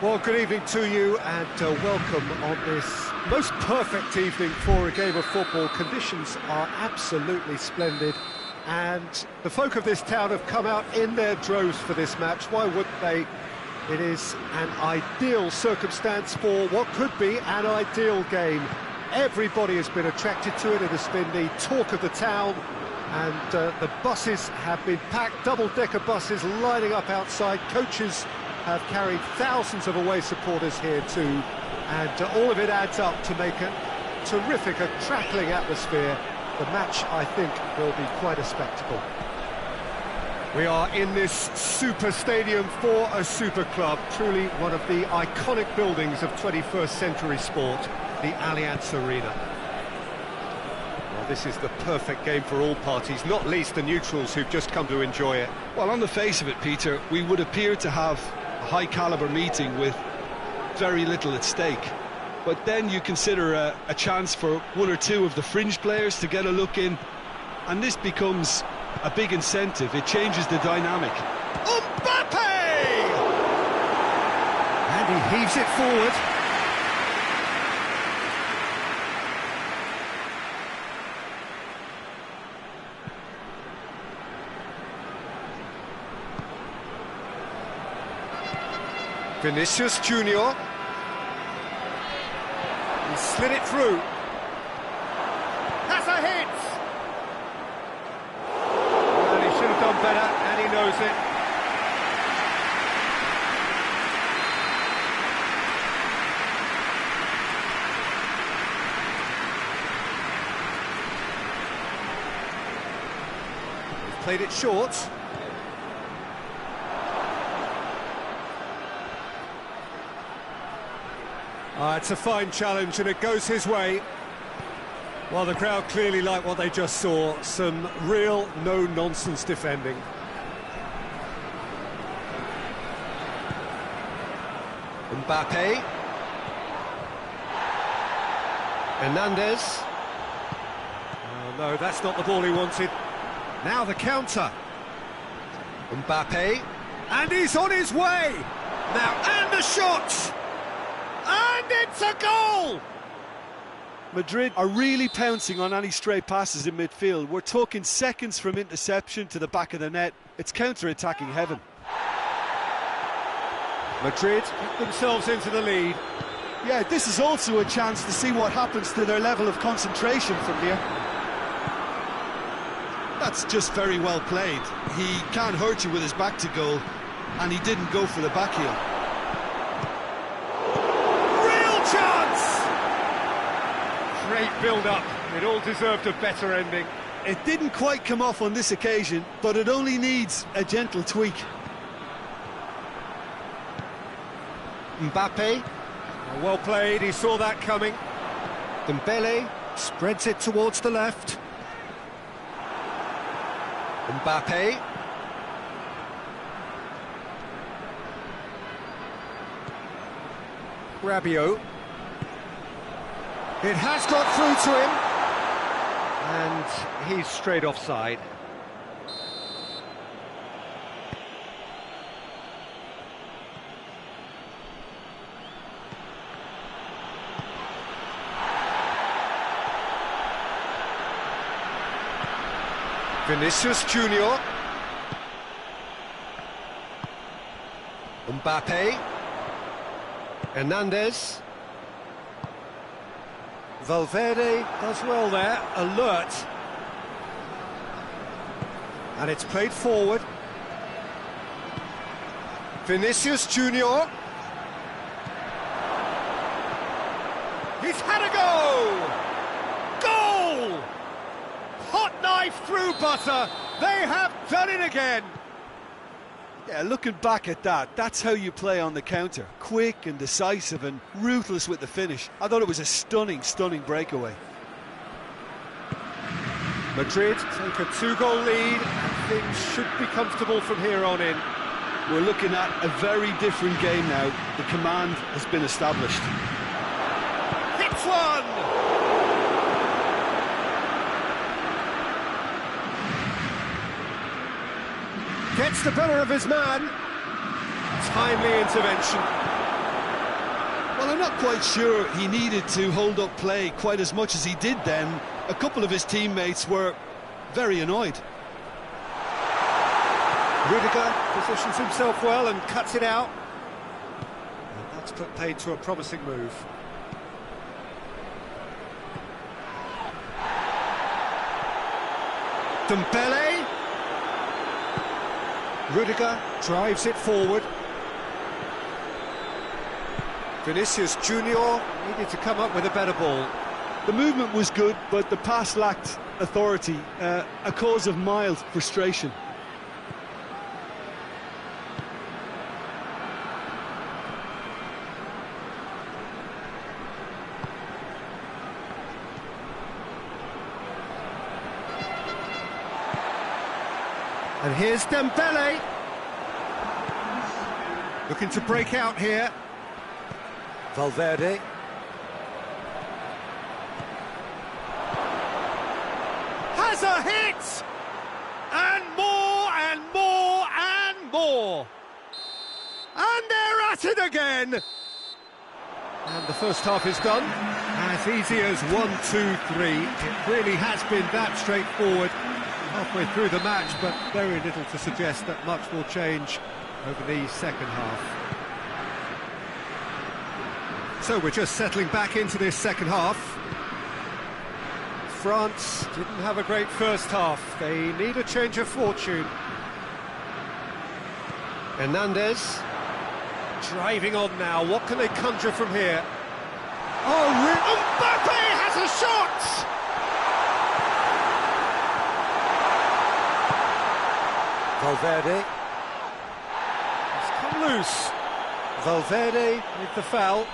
Well, good evening to you and welcome on this most perfect evening for a game of football. Conditions are absolutely splendid and the folk of this town have come out in their droves for this match. Why wouldn't they? It is an ideal circumstance for what could be an ideal game. Everybody has been attracted to it. It has been the talk of the town, and the buses have been packed, double-decker buses lining up outside. Coaches have carried thousands of away supporters here too, and all of it adds up to make a terrific, a crackling atmosphere. The match, I think, will be quite a spectacle. We are in this super stadium for a super club, truly one of the iconic buildings of 21st century sport, the Allianz Arena. Well, this is the perfect game for all parties, not least the neutrals who've just come to enjoy it. Well, on the face of it, Peter, we would appear to have a high-caliber meeting with very little at stake. But then you consider a chance for one or two of the fringe players to get a look in, and this becomes a big incentive. It changes the dynamic. Mbappe! And he heaves it forward. Vinicius Junior. He slid it through. Has a hit! Well, he should have done better, and he knows it. He's played it short. It's a fine challenge and it goes his way. Well, the crowd clearly like what they just saw. Some real no-nonsense defending. Mbappe. Hernandez. Oh no, that's not the ball he wanted. Now the counter. Mbappe. And he's on his way! Now, and the shot! And it's a goal! Madrid are really pouncing on any stray passes in midfield. We're talking seconds from interception to the back of the net. It's counter-attacking heaven. Madrid get themselves into the lead. Yeah, this is also a chance to see what happens to their level of concentration from here. That's just very well played. He can't hurt you with his back to goal, and he didn't go for the back heel. Great build-up. It all deserved a better ending. It didn't quite come off on this occasion, but it only needs a gentle tweak. Mbappe. Well played, he saw that coming. Dembele spreads it towards the left. Mbappe. Rabiot. It has got through to him, and he's straight offside. Vinicius Junior. Mbappe. Hernandez. Valverde does well there, alert. And it's played forward. Vinicius Junior. He's had a go! Goal! Hot knife through butter. They have done it again. Yeah, looking back at that, that's how you play on the counter. Quick and decisive and ruthless with the finish. I thought it was a stunning, stunning breakaway. Madrid take a 2-goal lead and things should be comfortable from here on in. We're looking at a very different game now. The command has been established. Hits one! Gets the better of his man. Timely intervention. I'm not quite sure he needed to hold up play quite as much as he did then. A couple of his teammates were very annoyed. Rudiger positions himself well and cuts it out. And that's put paid to a promising move. Dembele. Rudiger drives it forward. Vinicius Junior needed to come up with a better ball. The movement was good, but the pass lacked authority, a cause of mild frustration. And here's Dembele. Looking to break out here. Valverde. Has a hit! And more and more and more. And they're at it again. And the first half is done. As easy as 1, 2, 3. It really has been that straightforward. Halfway through the match, but very little to suggest that much will change over the second half. So we're just settling back into this second half. France didn't have a great first half. They need a change of fortune. Hernandez driving on now. What can they conjure from here? Oh, Mbappe has a shot! Valverde. It's come loose. Valverde with the foul.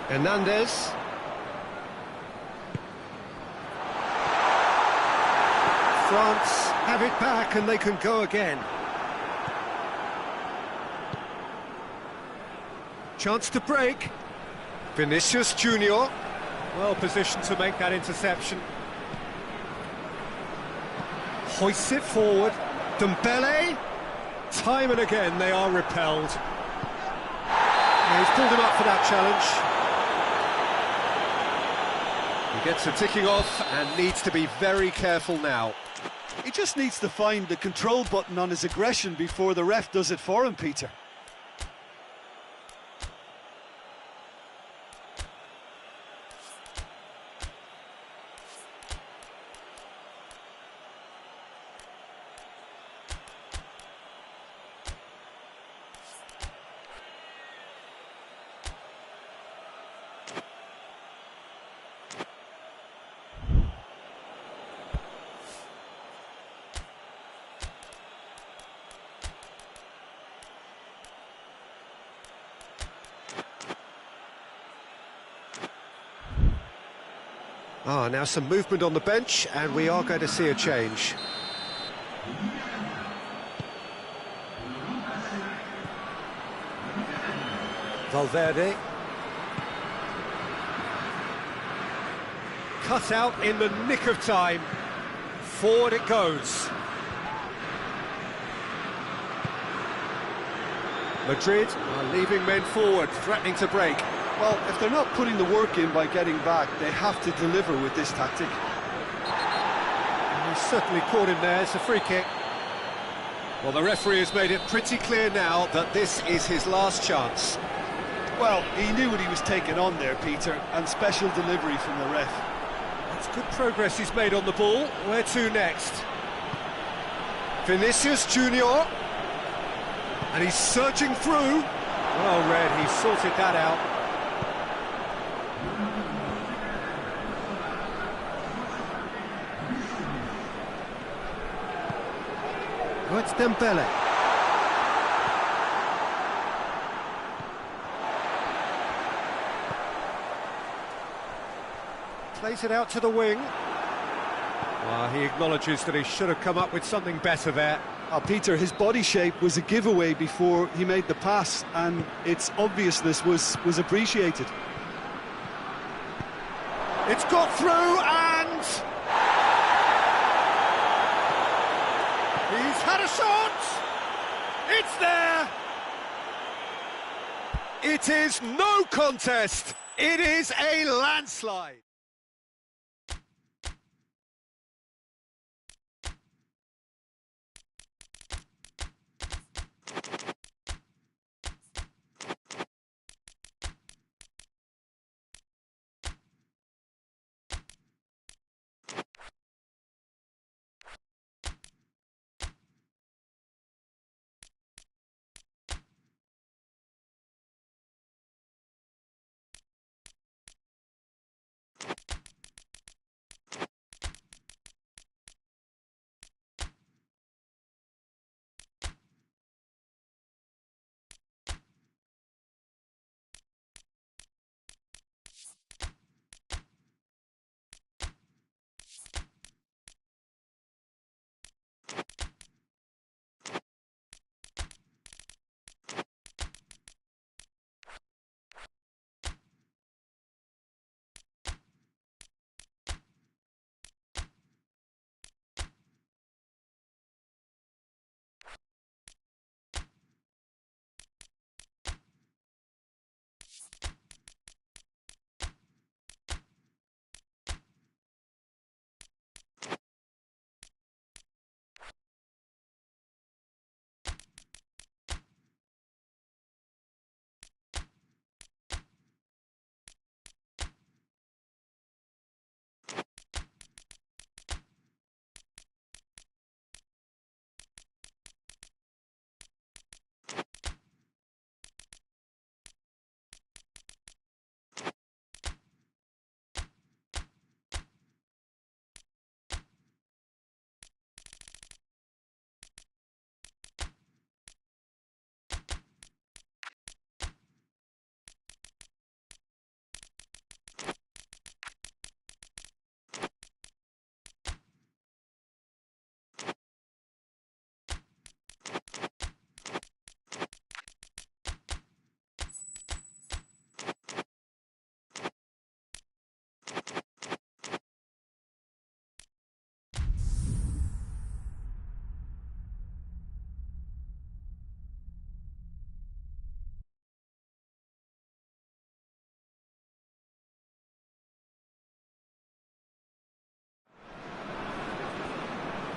Hernandez. France have it back and they can go again. Chance to break. Vinicius Junior, well positioned to make that interception. Hoists it forward. Dembele. Time and again they are repelled. He's pulled him up for that challenge. He gets a ticking off and needs to be very careful now. He just needs to find the control button on his aggression before the ref does it for him, Peter. Now some movement on the bench, and we are going to see a change. Valverde. Cut out in the nick of time. Forward it goes. Madrid are leaving men forward, threatening to break. Well, if they're not putting the work in by getting back, they have to deliver with this tactic. And he's certainly caught him there. It's a free kick. Well, the referee has made it pretty clear now that this is his last chance. Well, he knew what he was taking on there, Peter, and special delivery from the ref. That's good progress he's made on the ball. Where to next? Vinicius Junior. And he's surging through. Well read, he sorted that out. Oh, it's Dembele. Plays it out to the wing. Well, he acknowledges that he should have come up with something better there. Peter, his body shape was a giveaway before he made the pass, and its obviousness was appreciated. It's got through, and He's had a shot! It's there! It is no contest! It is a landslide!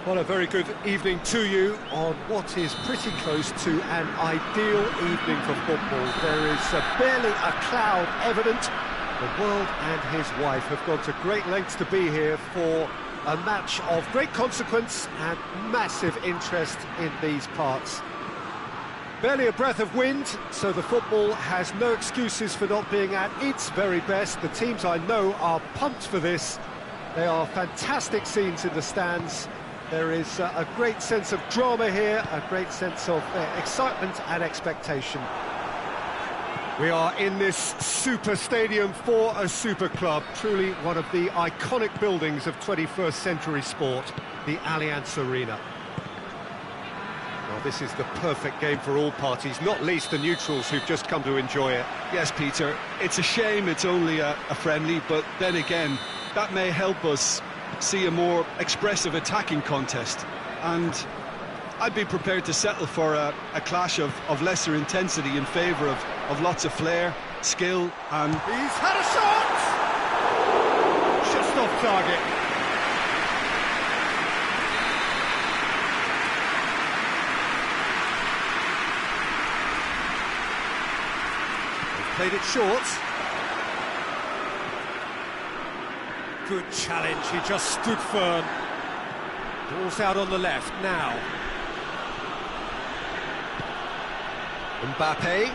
Well, a very good evening to you on what is pretty close to an ideal evening for football. There is barely a cloud evident. The world and his wife have gone to great lengths to be here for a match of great consequence and massive interest in these parts. Barely a breath of wind, so the football has no excuses for not being at its very best. The teams I know are pumped for this. They are fantastic scenes in the stands. There is a great sense of drama here, a great sense of excitement and expectation. We are in this super stadium for a super club, truly one of the iconic buildings of 21st century sport, the Allianz Arena. Well, this is the perfect game for all parties, not least the neutrals who've just come to enjoy it. Yes, Peter, it's a shame it's only a friendly, but then again, that may help us see a more expressive attacking contest, and I'd be prepared to settle for a clash of lesser intensity in favour of lots of flair, skill and... He's had a shot! Just off target. They've played it short. Good challenge, he just stood firm. Ball's out on the left now. Mbappe.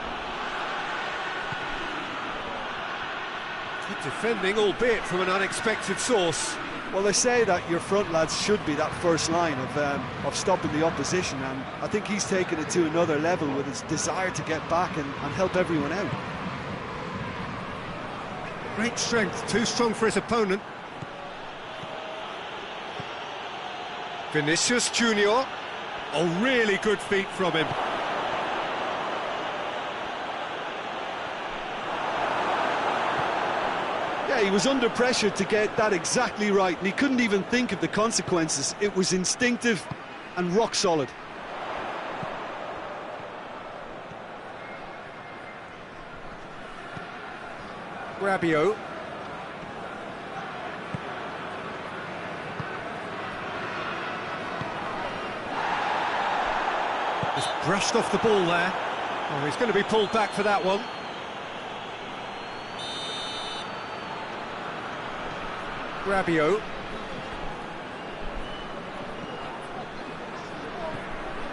Good defending, albeit from an unexpected source. Well, they say that your front lads should be that first line of stopping the opposition, and I think he's taken it to another level with his desire to get back and help everyone out. Great strength, too strong for his opponent. Vinicius Junior. Oh, really good feet from him. Yeah, he was under pressure to get that exactly right, and he couldn't even think of the consequences. It was instinctive, and rock solid. Rabiot. Just brushed off the ball there. Oh, he's going to be pulled back for that one. Rabiot.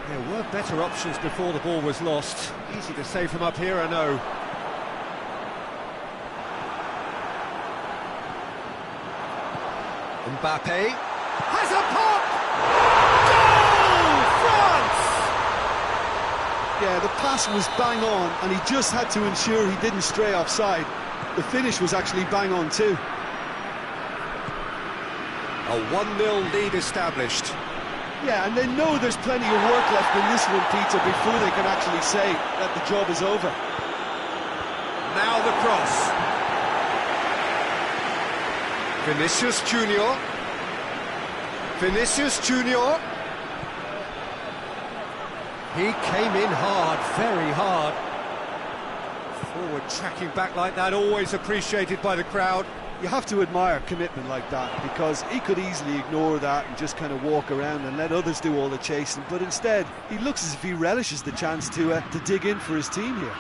There were better options before the ball was lost. Easy to save from up here, I know. Mbappe has a pop! Goal! France! Yeah, the pass was bang on, and he just had to ensure he didn't stray offside. The finish was actually bang on too. A 1-0 lead established. Yeah, and they know there's plenty of work left in this one, Peter, before they can actually say that the job is over. Now the cross. Vinicius Junior. Vinicius Junior. He came in hard, very hard. Forward tracking back like that, always appreciated by the crowd. You have to admire commitment like that, because he could easily ignore that and just kind of walk around and let others do all the chasing, but instead he looks as if he relishes the chance to dig in for his team here.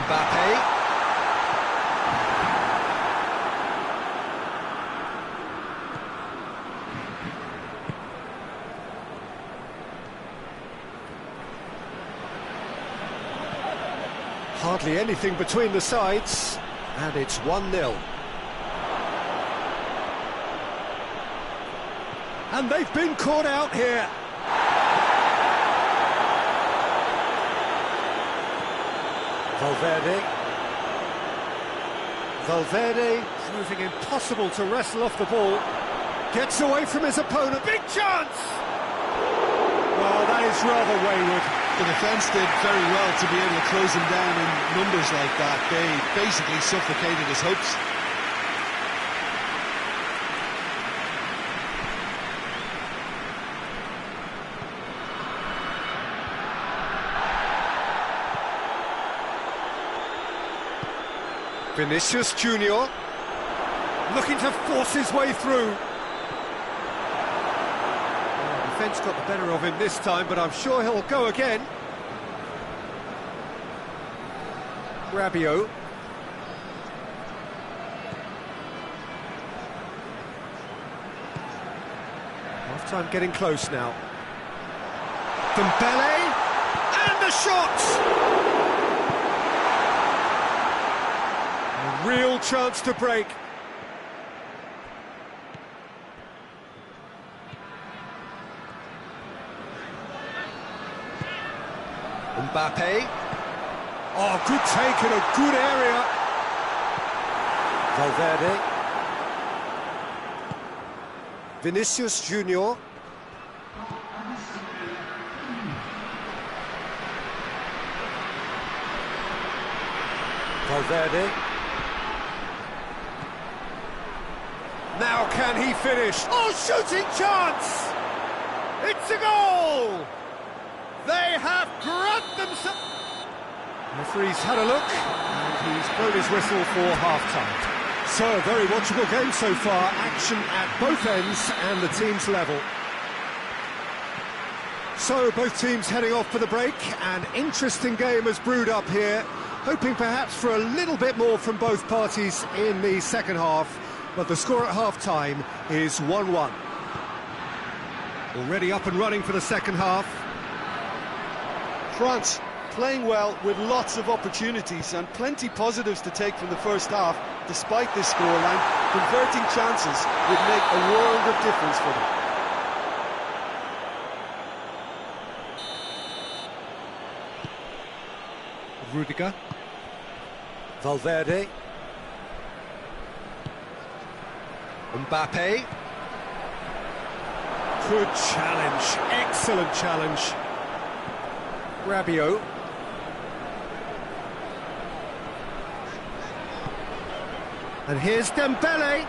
Mbappe. Hardly anything between the sides, and it's 1-0. And they've been caught out here. Valverde proving impossible to wrestle off the ball. Gets away from his opponent. Big chance! Well, that is rather wayward. The defence did very well to be able to close him down in numbers like that. They basically suffocated his hopes. Vinicius Junior looking to force his way through. Defence got the better of him this time, but I'm sure he'll go again. Rabiot. Half-time getting close now. Dembele, and the shot! A real chance to break. Mbappe. Oh, good take in a good area. Valverde. Vinicius Junior. Valverde. Now can he finish? Oh, shooting chance! It's a goal! They have grabbed themselves. The referee's had a look, and he's blown his whistle for half-time. So, a very watchable game so far. Action at both ends and the team's level. So, both teams heading off for the break. An interesting game has brewed up here. Hoping perhaps for a little bit more from both parties in the second half. But the score at half-time is 1-1. Already up and running for the second half. France playing well with lots of opportunities and plenty positives to take from the first half. Despite this scoreline, converting chances would make a world of difference for them. Rudiger. Valverde. Mbappe. Good challenge, excellent challenge. Rabiot. And here's Dembele.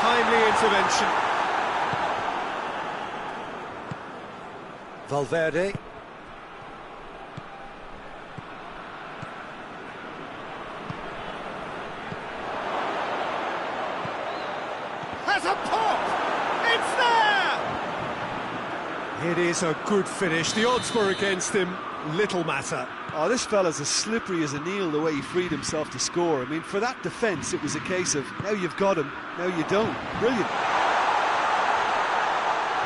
Timely intervention. Valverde. Has a pop! It's there! It is a good finish. The odds were against him. Little matter. Oh, this fella's as slippery as an eel the way he freed himself to score. I mean, for that defence, it was a case of, now you've got him, now you don't. Brilliant.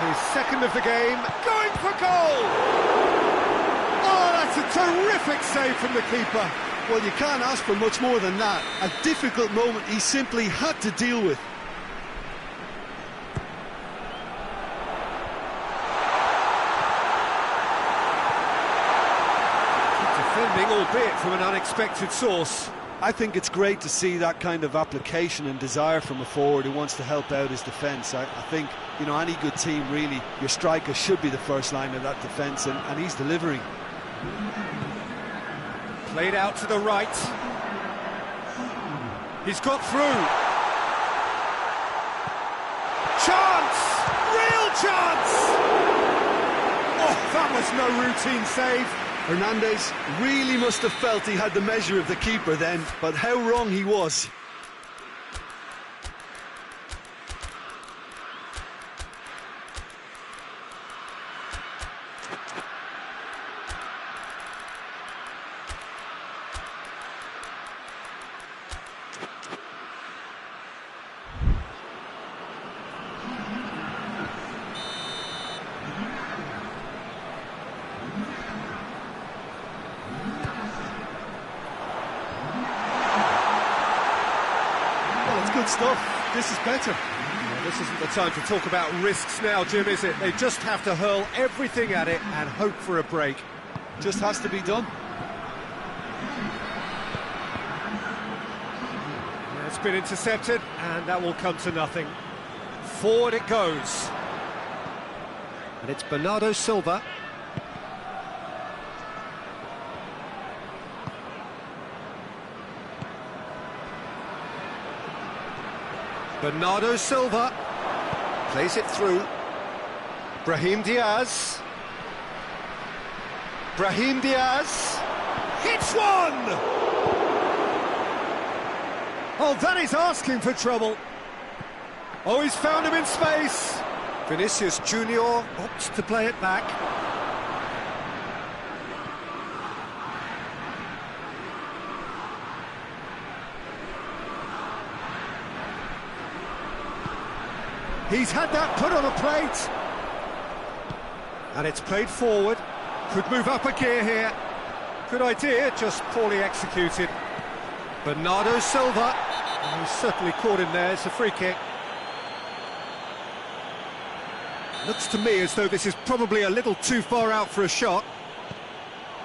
His second of the game, going for goal! Oh, that's a terrific save from the keeper. Well, you can't ask for much more than that. A difficult moment he simply had to deal with. Defending, albeit from an unexpected source. I think it's great to see that kind of application and desire from a forward who wants to help out his defence. I think, you know, any good team, really, your striker should be the first line of that defence, and he's delivering. Played out to the right. He's got through. Chance! Real chance! Oh, that was no routine save. Hernandez really must have felt he had the measure of the keeper then, but how wrong he was. Good stuff. This is better. Well, this isn't the time to talk about risks now, Jim, is it? They just have to hurl everything at it and hope for a break. Just has to be done. It's been intercepted, and that will come to nothing. Forward it goes. And it's Bernardo Silva. Bernardo Silva plays it through. Brahim Diaz. Brahim Diaz hits one! Oh, that is asking for trouble. Oh, he's found him in space. Vinicius Junior opts to play it back. He's had that put on a plate. And it's played forward. Could move up a gear here. Good idea, just poorly executed. Bernardo Silva. Oh, he's certainly caught him there. It's a free kick. Looks to me as though this is probably a little too far out for a shot.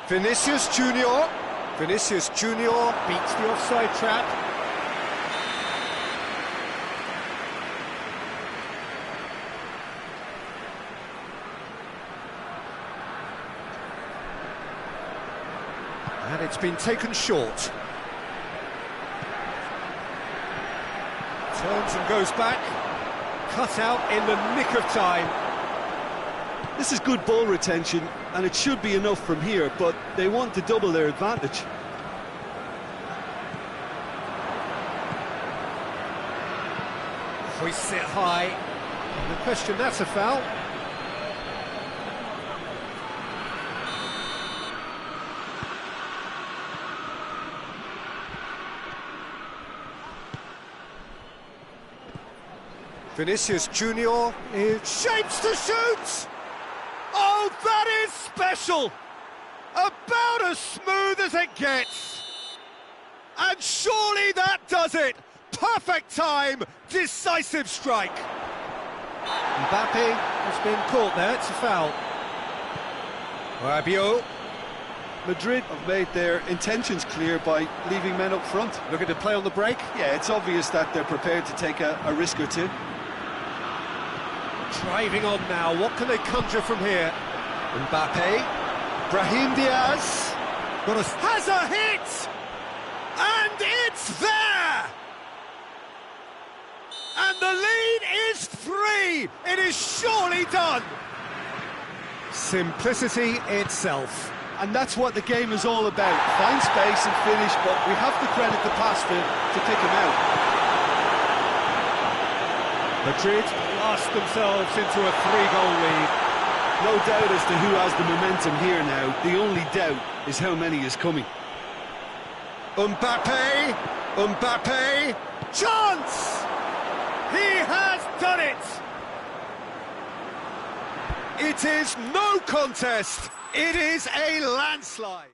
Vinicius Junior. Vinicius Junior beats the offside trap. And it's been taken short. Turns and goes back. Cut out in the nick of time. This is good ball retention, and it should be enough from here, but they want to double their advantage. Hoists it high. No question, that's a foul. Vinicius Junior is shapes to shoot! Oh, that is special! About as smooth as it gets! And surely that does it! Perfect time, decisive strike! Mbappe has been caught there, it's a foul. Rabiot. Madrid have made their intentions clear by leaving men up front. Looking to play on the break? Yeah, it's obvious that they're prepared to take a risk or two. Driving on now, what can they conjure from here? Mbappe, Brahim Diaz, has a hit! the lead is 3! It is surely done! Simplicity itself. And that's what the game is all about. Find space and finish, but we have to credit the pass to pick him out. Madrid blast themselves into a 3-goal lead. No doubt as to who has the momentum here now. The only doubt is how many is coming. Mbappe! Mbappe! Chance! He has done it! It is no contest! It is a landslide!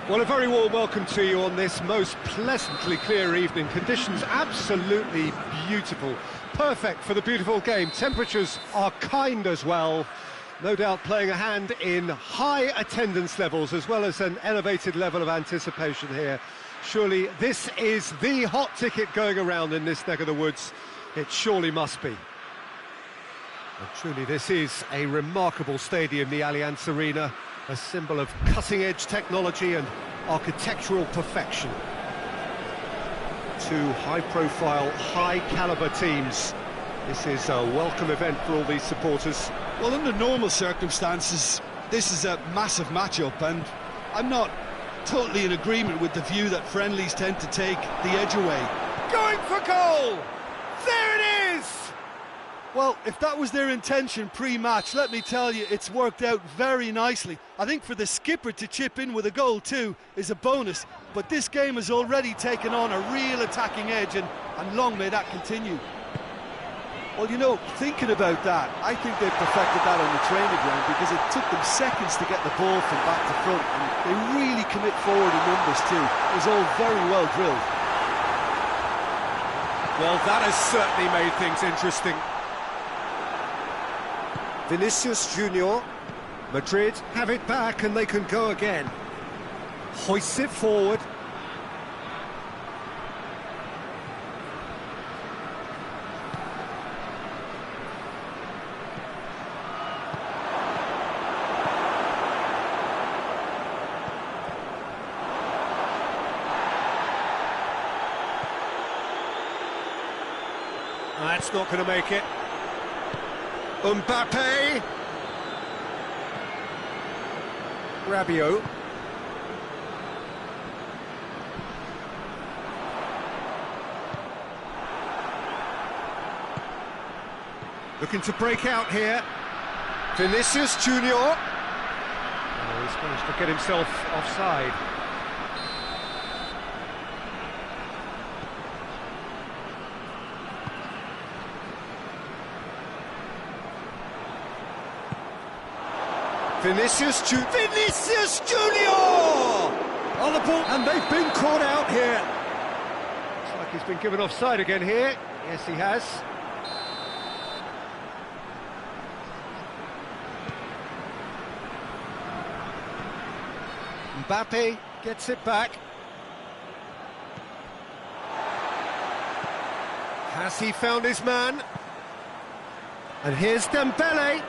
Well, a very warm welcome to you on this most pleasantly clear evening. Conditions absolutely beautiful. Perfect for the beautiful game. Temperatures are kind as well. No doubt playing a hand in high attendance levels as well as an elevated level of anticipation here. Surely this is the hot ticket going around in this neck of the woods. It surely must be. And truly this is a remarkable stadium, the Allianz Arena. A symbol of cutting-edge technology and architectural perfection. Two high-profile, high-caliber teams. This is a welcome event for all these supporters. Well, under normal circumstances, this is a massive matchup, and I'm not totally in agreement with the view that friendlies tend to take the edge away. Going for goal! There it is! Well, if that was their intention pre-match, let me tell you, it's worked out very nicely. I think for the skipper to chip in with a goal too is a bonus, but this game has already taken on a real attacking edge, and long may that continue. Well, you know, thinking about that, I think they've perfected that on the training ground because it took them seconds to get the ball from back to front, and they really commit forward in numbers too. It was all very well drilled. Well, that has certainly made things interesting. Vinicius Junior, Madrid have it back and they can go again. Hoists it forward. That's not going to make it. Mbappe. Rabiot. Looking to break out here. Vinicius Junior. Oh, he's managed to get himself offside. Vinicius Junior! On the ball, and they've been caught out here. Looks like he's been given offside again here. Yes, he has. Mbappe gets it back. Has he found his man? And here's Dembele.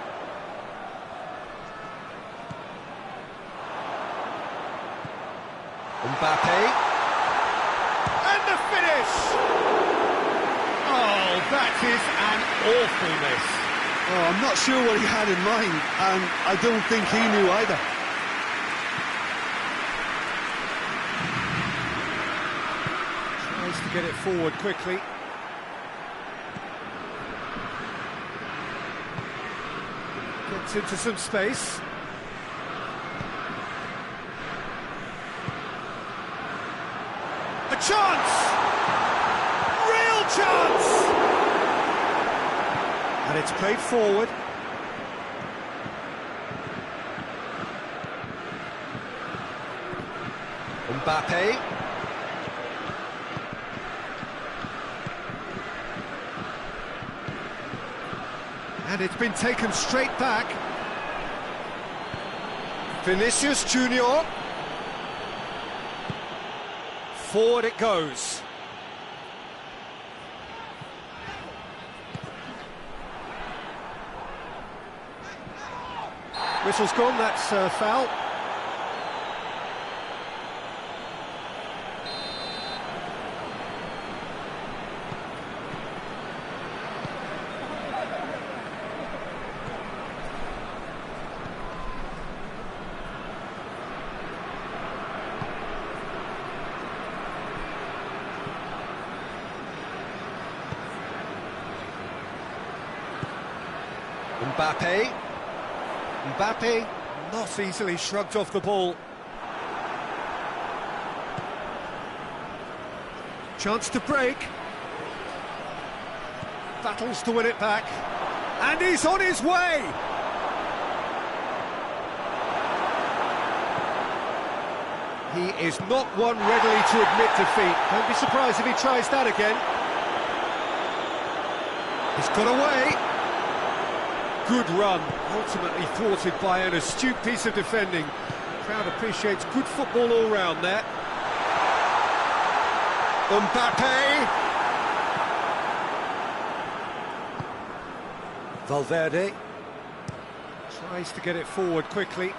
Mbappe. And the finish! Oh, that is an awful miss. Oh, I'm not sure what he had in mind, and I don't think he knew either. Tries to get it forward quickly. Gets into some space. A chance! Real chance! And it's played forward. Mbappe. And it's been taken straight back. Vinicius Junior. Forward it goes. Whistle's gone, that's a foul. Mbappe, not easily shrugged off the ball. Chance to break. Battles to win it back. And he's on his way! He is not one readily to admit defeat. Don't be surprised if he tries that again. He's got away. Good run, ultimately thwarted by an astute piece of defending. The crowd appreciates good football all round there. Mbappe. Valverde tries to get it forward quickly.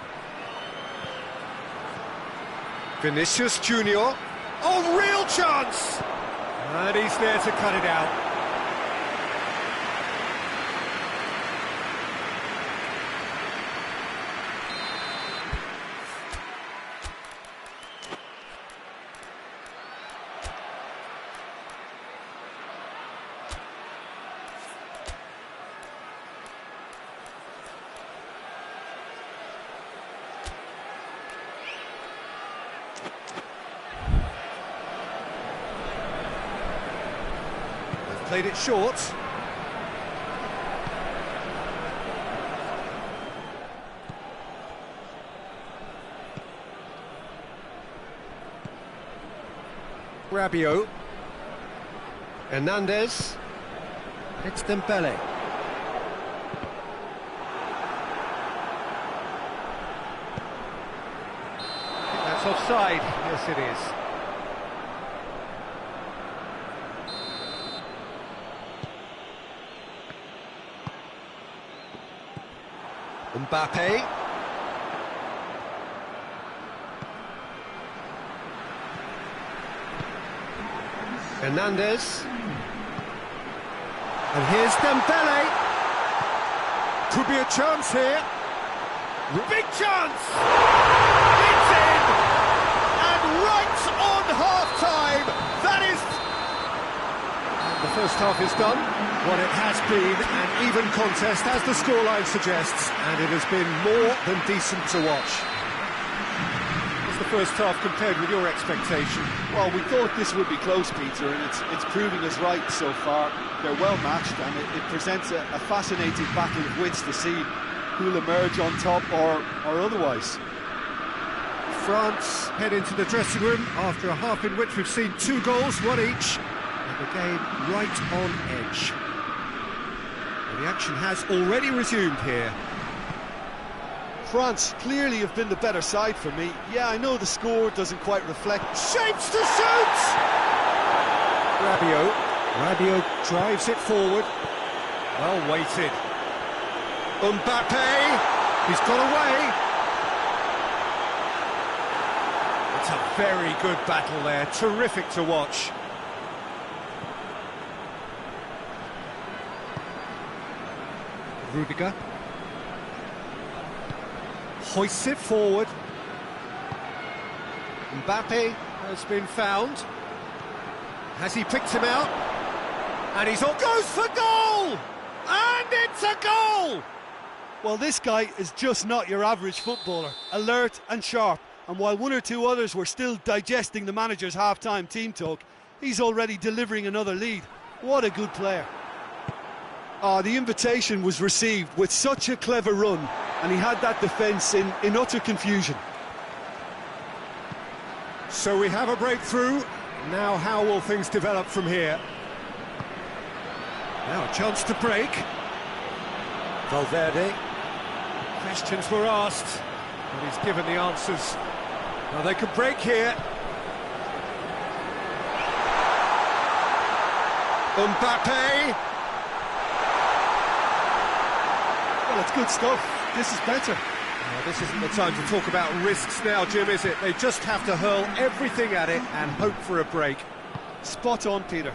Vinicius Junior. Oh, real chance! And he's there to cut it out. Played it short. Rabiot. Hernandez. It's Dembele. I think that's offside. Yes, it is. Mbappe. Hernandez. And here's Dembele. Could be a chance here. Big chance! It's in! And right on half-time, that is... And the first half is done. What it has been an even contest, as the scoreline suggests, and it has been more than decent to watch. What's the first half compared with your expectation? Well, we thought this would be close, Peter, and it's proving us right so far. They're well matched, and it presents a fascinating battle of wits to see who'll emerge on top or otherwise. France head into the dressing room after a half in which we've seen 2 goals, one each, and the game right on edge. The action has already resumed here. France clearly have been the better side for me. Yeah, I know the score doesn't quite reflect. Shapes to shoot! Rabiot drives it forward. Well weighted. Mbappe! He's got away! It's a very good battle there, terrific to watch. Rudiger hoists it forward. Mbappe has been found. Has he picked him out? And he's on, goes for goal! And it's a goal! Well, this guy is just not your average footballer. Alert and sharp. And while one or two others were still digesting the manager's half-time team talk, he's already delivering another lead. What a good player. The invitation was received with such a clever run, and he had that defence in utter confusion. So we have a breakthrough. Now how will things develop from here? Now a chance to break. Valverde. Questions were asked, but he's given the answers. Now they could break here. Mbappe. Well, it's good stuff. This is better. Well, this isn't the time to talk about risks now, Jim, is it? They just have to hurl everything at it and hope for a break. Spot on, Peter.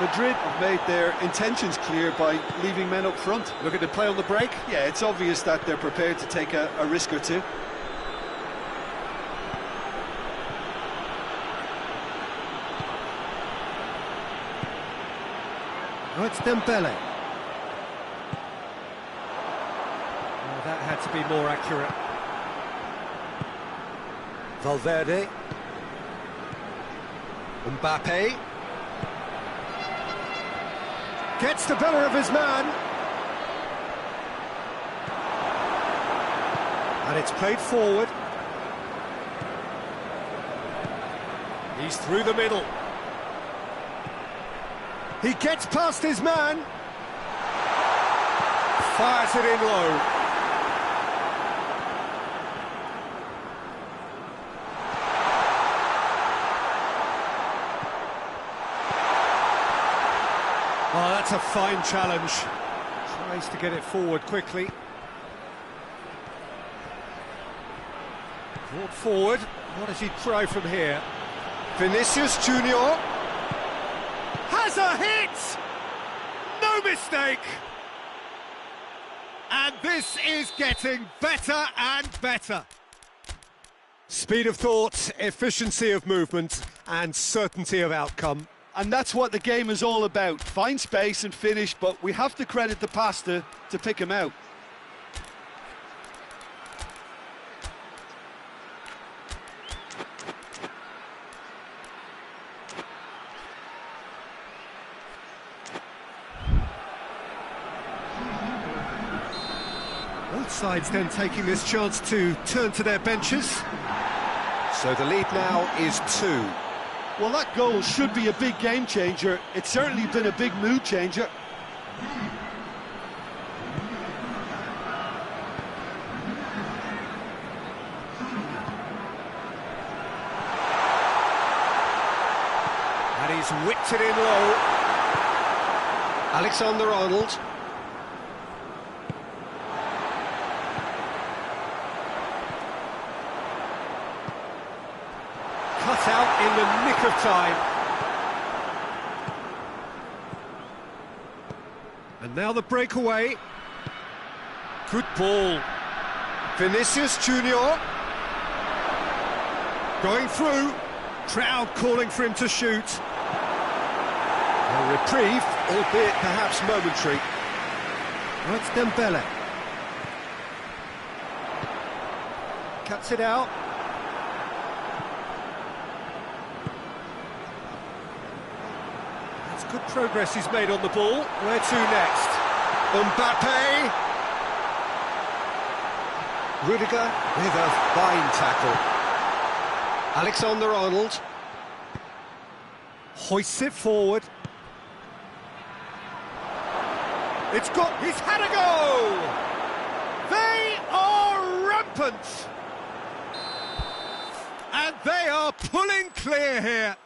Madrid have made their intentions clear by leaving men up front. Looking to play on the break? Yeah, it's obvious that they're prepared to take a risk or two. Oh, it's Dembele. Oh, that had to be more accurate. Valverde. Mbappe. Gets the better of his man. And it's played forward. He's through the middle. He gets past his man. Fires it in low. Oh, that's a fine challenge. Tries to get it forward quickly. Brought forward. What does he try from here? Vinicius Junior has a hit! No mistake! And this is getting better and better. Speed of thought, efficiency of movement, and certainty of outcome. And that's what the game is all about. Find space and finish, but we have to credit the pass to pick him out. Both sides then taking this chance to turn to their benches. So the lead now is 2. Well, that goal should be a big game changer. It's certainly been a big mood changer. And he's whipped it in low. Alexander-Arnold. Cut out in the nick of time. And now the breakaway. Good ball. Vinicius Junior. Going through. Crowd calling for him to shoot. A reprieve, albeit perhaps momentary. Oh, it's Dembele. Cuts it out. That's good progress he's made on the ball. Where to next? Mbappe. Rudiger with a fine tackle. Alexander-Arnold. Hoists it forward. It's got, he's had a go! They are rampant! And they are pulling clear here.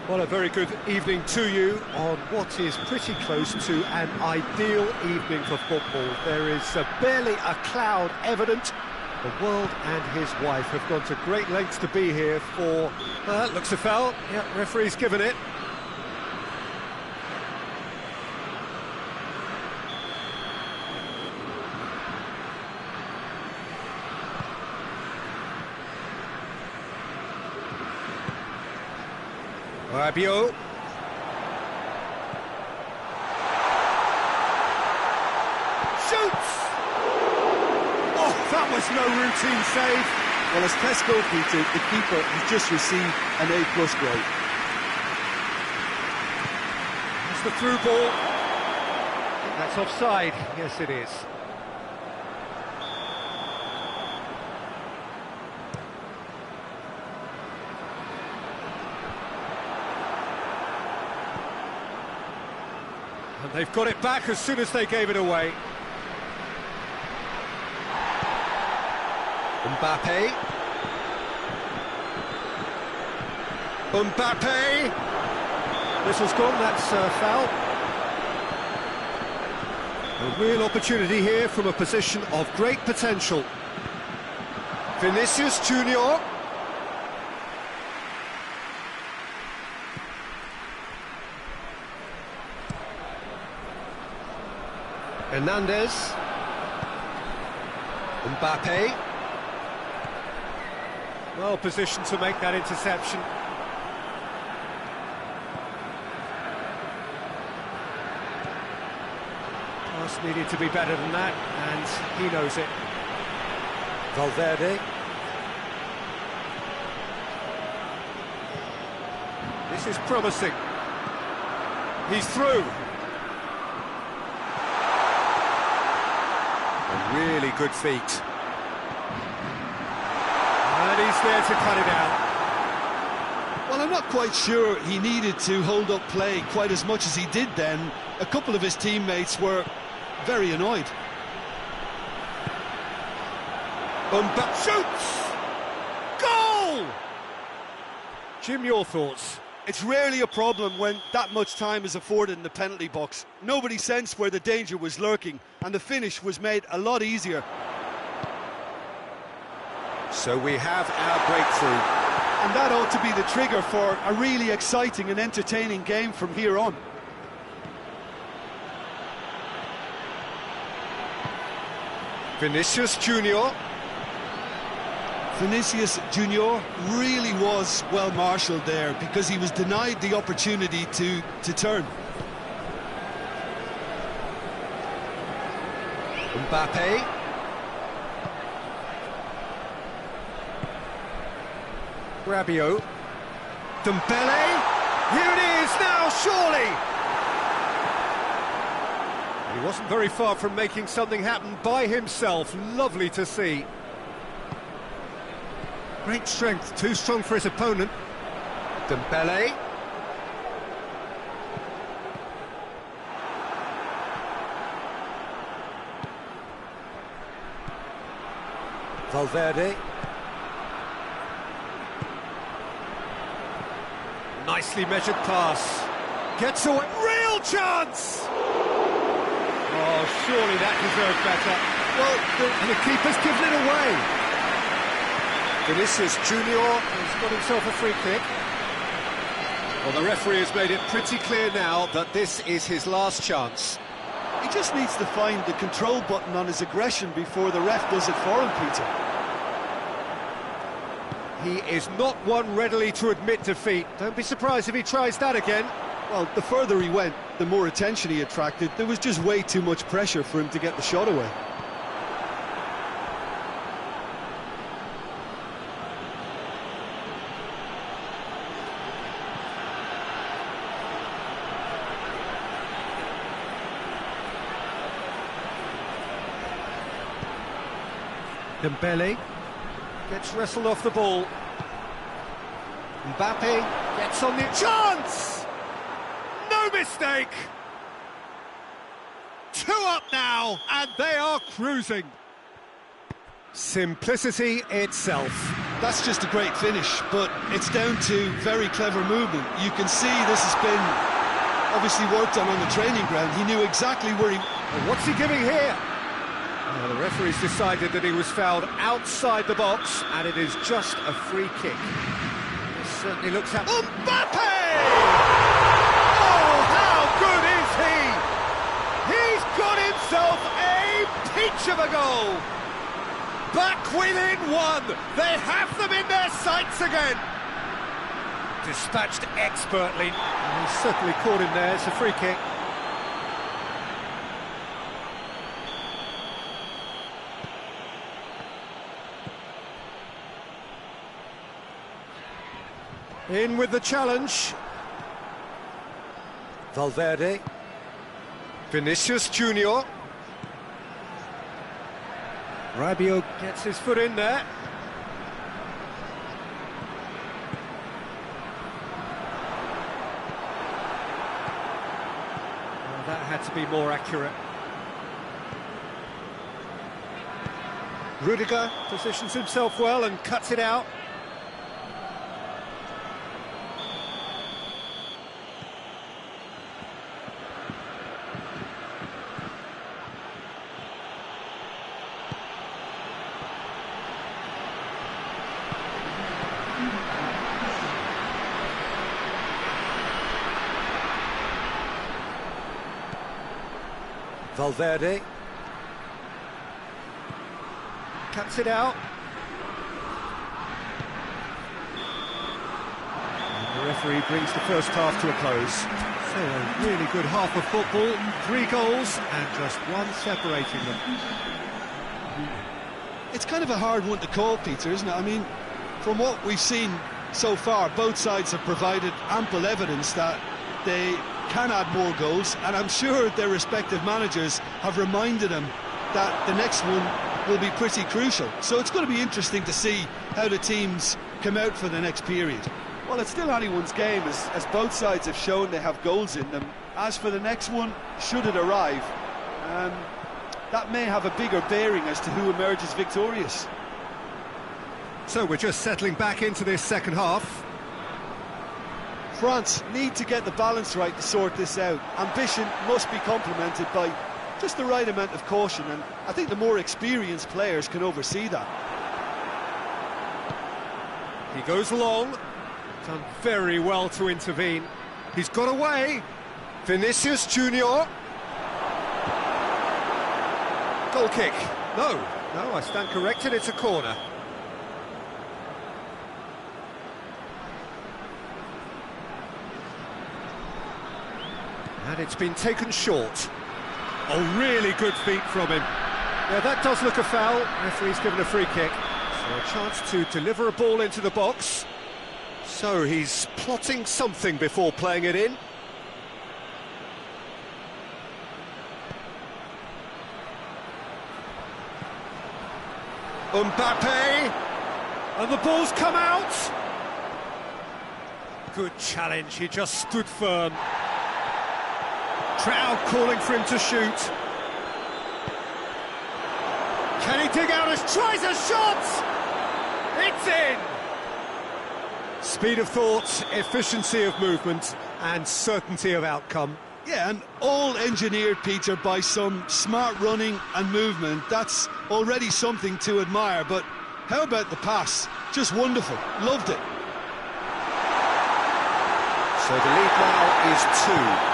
Well, a very good evening to you on what is pretty close to an ideal evening for football. There is barely a cloud evident. The world and his wife have gone to great lengths to be here for... looks a foul. Yeah, referee's given it. Rabiot. Shoots! Oh, that was no routine save. Well, as test goalkeeper, the keeper has just received an A+ grade. That's the through ball. That's offside. Yes, it is. And they've got it back as soon as they gave it away. Mbappe. Mbappe! Whistle's gone, that's foul. A real opportunity here from a position of great potential. Vinicius Junior. Hernandez. Mbappe. Well positioned to make that interception. Pass needed to be better than that, and he knows it. Valverde. This is promising. He's through. Really good feet. And he's there to cut it out. Well, I'm not quite sure he needed to hold up play quite as much as he did then. A couple of his teammates were very annoyed. Mbappe shoots! Goal! Jim, your thoughts? It's rarely a problem when that much time is afforded in the penalty box. Nobody sensed where the danger was lurking, and the finish was made a lot easier. So we have our breakthrough. And that ought to be the trigger for a really exciting and entertaining game from here on. Vinicius Junior. Vinicius Junior really was well marshalled there because he was denied the opportunity to turn. Mbappe. Rabiot. Dembele. Here it is now, surely! He wasn't very far from making something happen by himself. Lovely to see. Great strength, too strong for his opponent. Dembele. Valverde. Nicely measured pass. Gets away. Real chance! Oh, surely that deserved better. Well, and the keeper's given it away. Vinicius Junior has got himself a free kick. Well, the referee has made it pretty clear now that this is his last chance. He just needs to find the control button on his aggression before the ref does it for him, Peter. He is not one readily to admit defeat. Don't be surprised if he tries that again. Well, the further he went, the more attention he attracted. There was just way too much pressure for him to get the shot away. Dembele gets wrestled off the ball. Mbappe gets on the chance! No mistake! 2 up now, and they are cruising. Simplicity itself. that's just a great finish, but it's down to very clever movement. You can see this has been obviously worked on the training ground. He knew exactly where he... Well, what's he giving here? Well, the referee's decided that he was fouled outside the box, and it is just a free kick. It certainly looks at... Mbappe! Oh, how good is he? He's got himself a peach of a goal! Back within one! They have them in their sights again! Dispatched expertly. And he's certainly caught him there. It's a free kick. In with the challenge. Valverde. Vinicius Junior. Rabiot gets his foot in there. Well, that had to be more accurate. Rudiger positions himself well and cuts it out. Valverde cuts it out. And the referee brings the first half to a close. So a really good half of football, 3 goals and just one separating them. It's kind of a hard one to call, Peter, isn't it? I mean, from what we've seen so far, both sides have provided ample evidence that they can add more goals, and I'm sure their respective managers have reminded them that the next one will be pretty crucial. So it's going to be interesting to see how the teams come out for the next period. Well, it's still anyone's game, as both sides have shown they have goals in them. As for the next one, should it arrive, that may have a bigger bearing as to who emerges victorious. So we're just settling back into this second half. France need to get the balance right to sort this out. Ambition must be complemented by just the right amount of caution, and I think the more experienced players can oversee that. He goes long, done very well to intervene. He's got away. Vinicius Junior. Goal kick. No, I stand corrected, it's a corner. And it's been taken short. Oh, really good feet from him. Yeah, that does look a foul. Referee's given a free kick. So a chance to deliver a ball into the box. So he's plotting something before playing it in. Mbappe! And the ball's come out! Good challenge, he just stood firm. Crowd calling for him to shoot. Can he dig out tries a shot? It's in! Speed of thought, efficiency of movement, and certainty of outcome. Yeah, and all engineered, Peter, by some smart running and movement. That's already something to admire, but how about the pass? Just wonderful. Loved it. So the lead now is 2.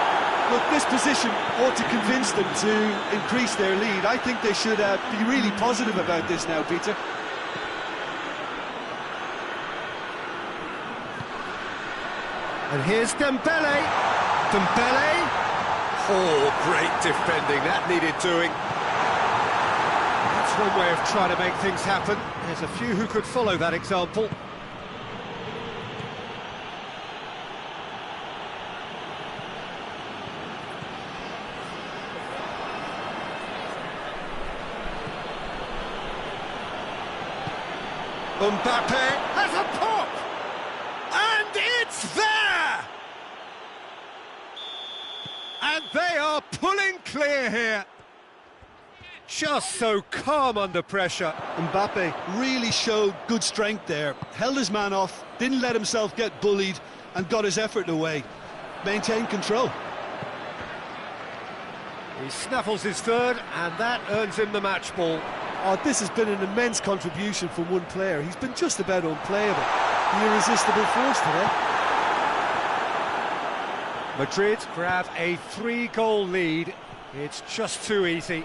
Look, this position ought to convince them to increase their lead. I think they should be really positive about this now, Peter. And here's Dembele. Dembele. Oh, great defending. That needed doing. That's one way of trying to make things happen. There's a few who could follow that example. Mbappe has a pop! And it's there! And they are pulling clear here. just so calm under pressure. Mbappe really showed good strength there, held his man off, didn't let himself get bullied and got his effort away. Maintained control. He snaffles his third, and that earns him the match ball. Oh, this has been an immense contribution from one player. He's been just about unplayable. The irresistible force today. Madrid grab a 3-goal lead. It's just too easy.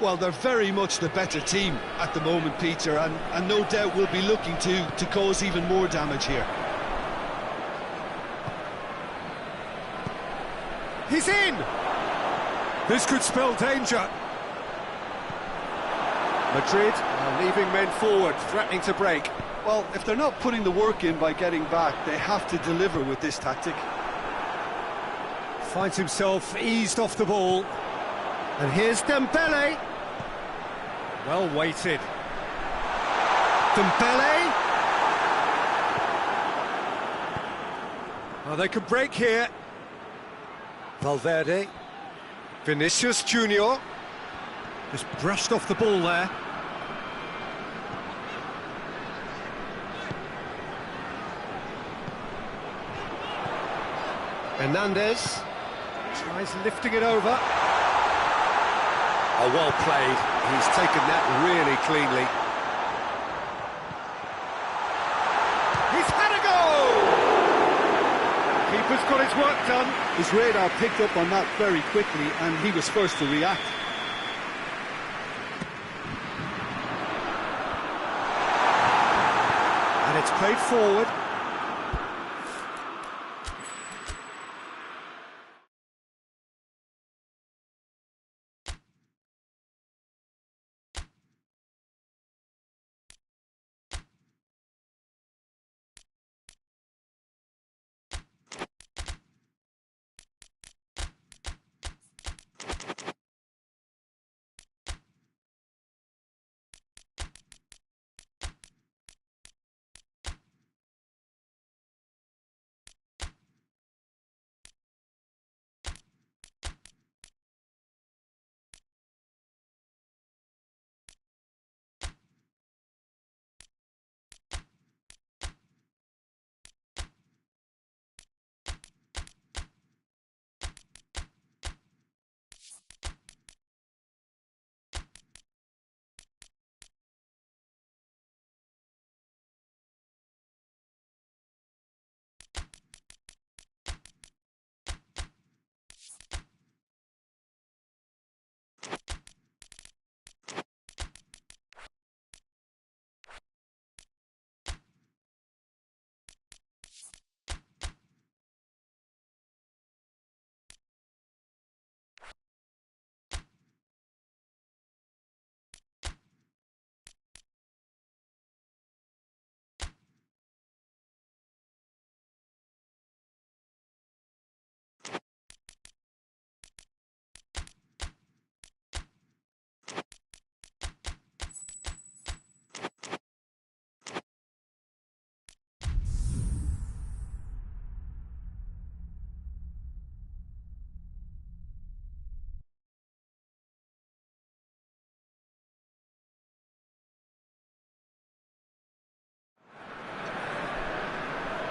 Well, they're very much the better team at the moment, Peter, and no doubt will be looking to cause even more damage here. He's in! This could spell danger. Madrid are leaving men forward, threatening to break. Well, if they're not putting the work in by getting back, they have to deliver with this tactic. Finds himself eased off the ball. And here's Dembele. Well weighted. Dembele. Oh, they could break here. Valverde. Vinicius Junior. Just brushed off the ball there. Hernandez tries lifting it over. Oh, well played. He's taken that really cleanly. He's had a go! Keeper's got his work done. His radar picked up on that very quickly, and he was first to react. And it's played forward.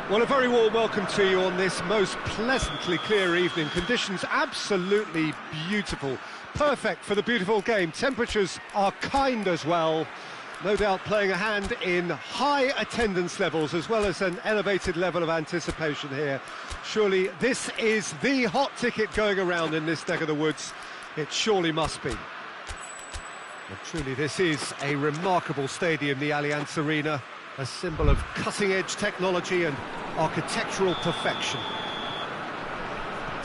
Well, a very warm welcome to you on this most pleasantly clear evening. Conditions absolutely beautiful. Perfect for the beautiful game. Temperatures are kind as well. No doubt playing a hand in high attendance levels as well as an elevated level of anticipation here. Surely this is the hot ticket going around in this neck of the woods. It surely must be. But truly this is a remarkable stadium, the Allianz Arena. A symbol of cutting-edge technology and architectural perfection.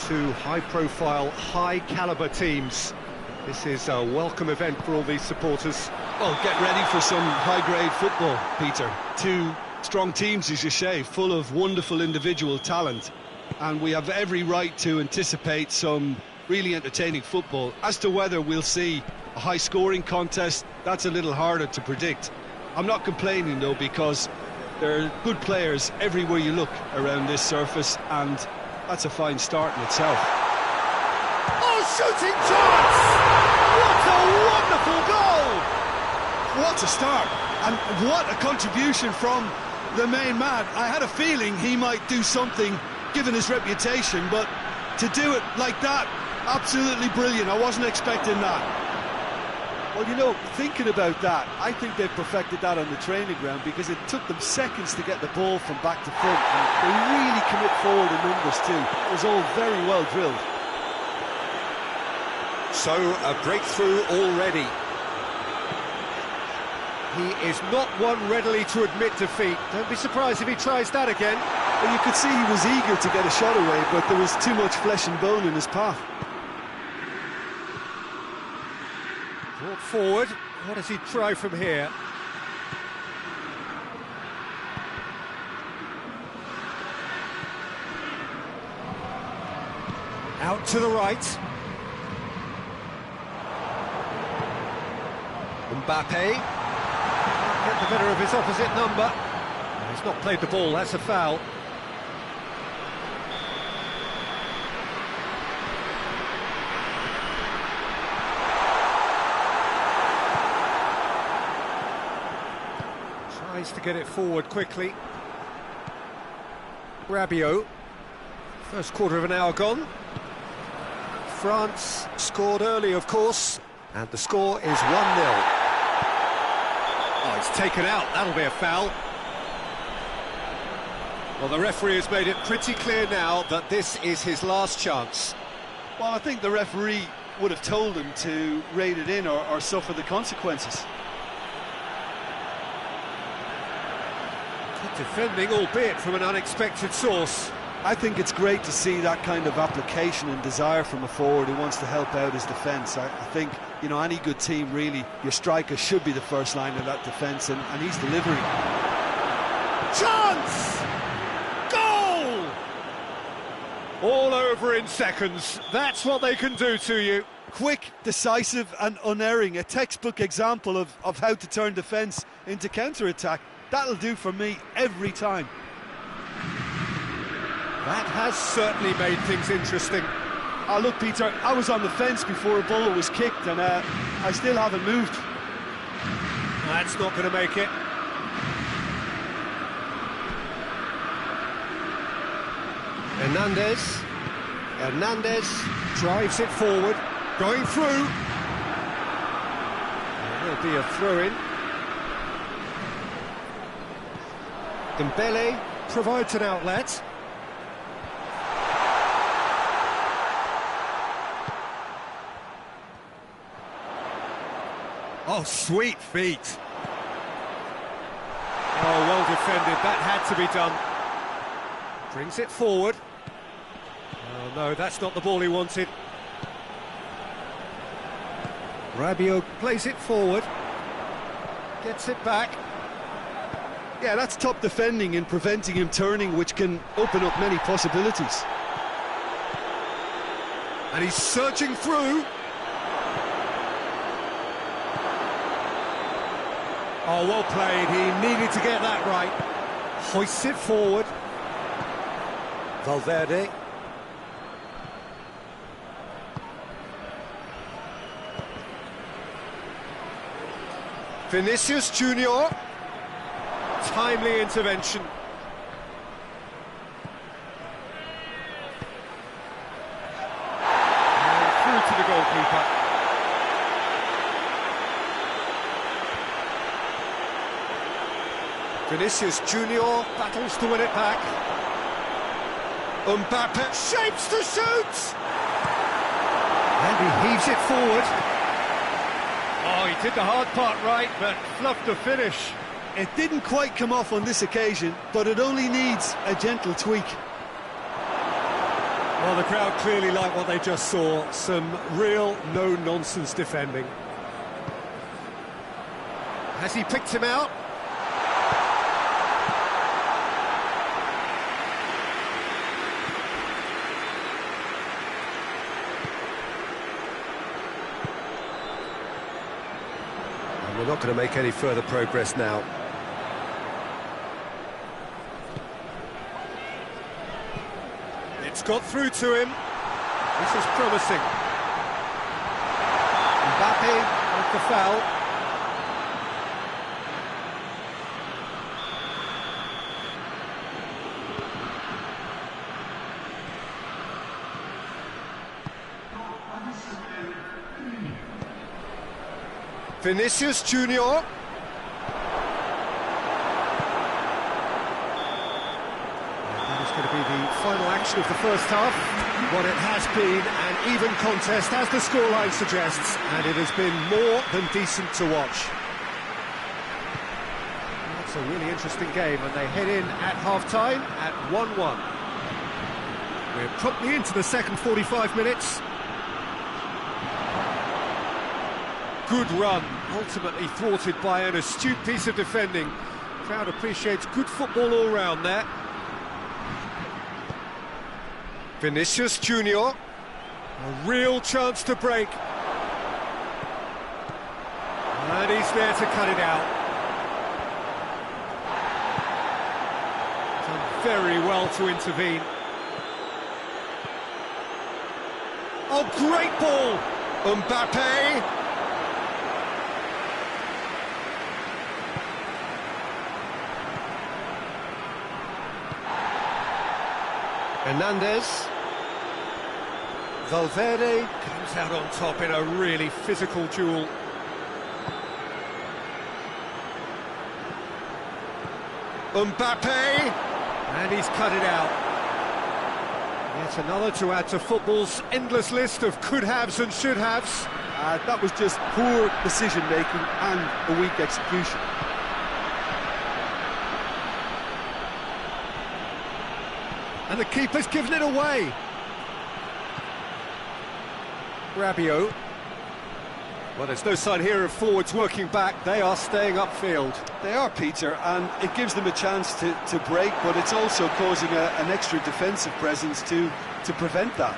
Two high-profile, high-caliber teams. This is a welcome event for all these supporters. Well, get ready for some high-grade football, Peter. Two strong teams, as you say, full of wonderful individual talent. And we have every right to anticipate some really entertaining football. As to whether we'll see a high-scoring contest, that's a little harder to predict. I'm not complaining, though, because there are good players everywhere you look around this surface, and that's a fine start in itself. Oh, shooting chance! What a wonderful goal! What a start, and what a contribution from the main man. I had a feeling he might do something, given his reputation, but to do it like that, absolutely brilliant. I wasn't expecting that. Well, you know, thinking about that, I think they've perfected that on the training ground, because it took them seconds to get the ball from back to front, and they really commit forward in numbers too. It was all very well drilled. So, a breakthrough already. He is not one readily to admit defeat. Don't be surprised if he tries that again. Well, you could see he was eager to get a shot away, but there was too much flesh and bone in his path. Brought forward. What does he try from here? Out to the right. Mbappe. Get the better of his opposite number. He's not played the ball, that's a foul. Tries to get it forward quickly. Rabiot. First quarter of an hour gone. France scored early, of course, and the score is 1-0. Oh, it's taken out. That'll be a foul. Well, the referee has made it pretty clear now that this is his last chance. Well, I think the referee would have told him to rate it in or suffer the consequences. Good defending, albeit from an unexpected source. I think it's great to see that kind of application and desire from a forward who wants to help out his defence. I think, you know, any good team, really, your striker should be the first line of that defence, and he's delivering. Chance! Goal! All over in seconds. That's what they can do to you. Quick, decisive and unerring. A textbook example of how to turn defence into counter-attack. That'll do for me every time. That has certainly made things interesting. Oh, look, Peter, I was on the fence before a ball was kicked, and I still haven't moved. That's not going to make it. Hernandez drives it forward, going through. There will be a throw-in. Dembele provides an outlet. Oh, sweet feet. Oh, well defended. That had to be done. Brings it forward. Oh, no, that's not the ball he wanted. Rabiot plays it forward. Gets it back. Yeah, that's top defending and preventing him turning, which can open up many possibilities. And he's surging through. Oh, well played. He needed to get that right. Hoists it forward. Valverde. Vinicius Junior. Timely intervention. And through to the goalkeeper. Vinicius Junior battles to win it back. Mbappe shapes to shoot! And he heaves it forward. Oh, he did the hard part right, but fluffed the finish. It didn't quite come off on this occasion, but it only needs a gentle tweak. Well, the crowd clearly like what they just saw. Some real no-nonsense defending. Has he picked him out? And we're not going to make any further progress now. It's got through to him. This is promising. Mbappe with the foul. Vinicius Junior. That is going to be the final action of the first half. What it has been an even contest, as the scoreline suggests, and it has been more than decent to watch. That's a really interesting game, and they head in at half-time at 1-1. We're promptly into the second 45 minutes. Good run, ultimately thwarted by an astute piece of defending. Crowd appreciates good football all round there. Vinicius Junior, a real chance to break. And he's there to cut it out. Done very well to intervene. Oh, great ball! Mbappe! Hernandez. Valverde comes out on top in a really physical duel. Mbappe! And he's cut it out. Yet another to add to football's endless list of could-haves and should-haves. That was just poor decision-making and a weak execution. And the keeper's given it away. Rabiot. Well, there's no sign here of forwards working back. They are staying upfield. They are, Peter, and it gives them a chance to break, but it's also causing an extra defensive presence to prevent that.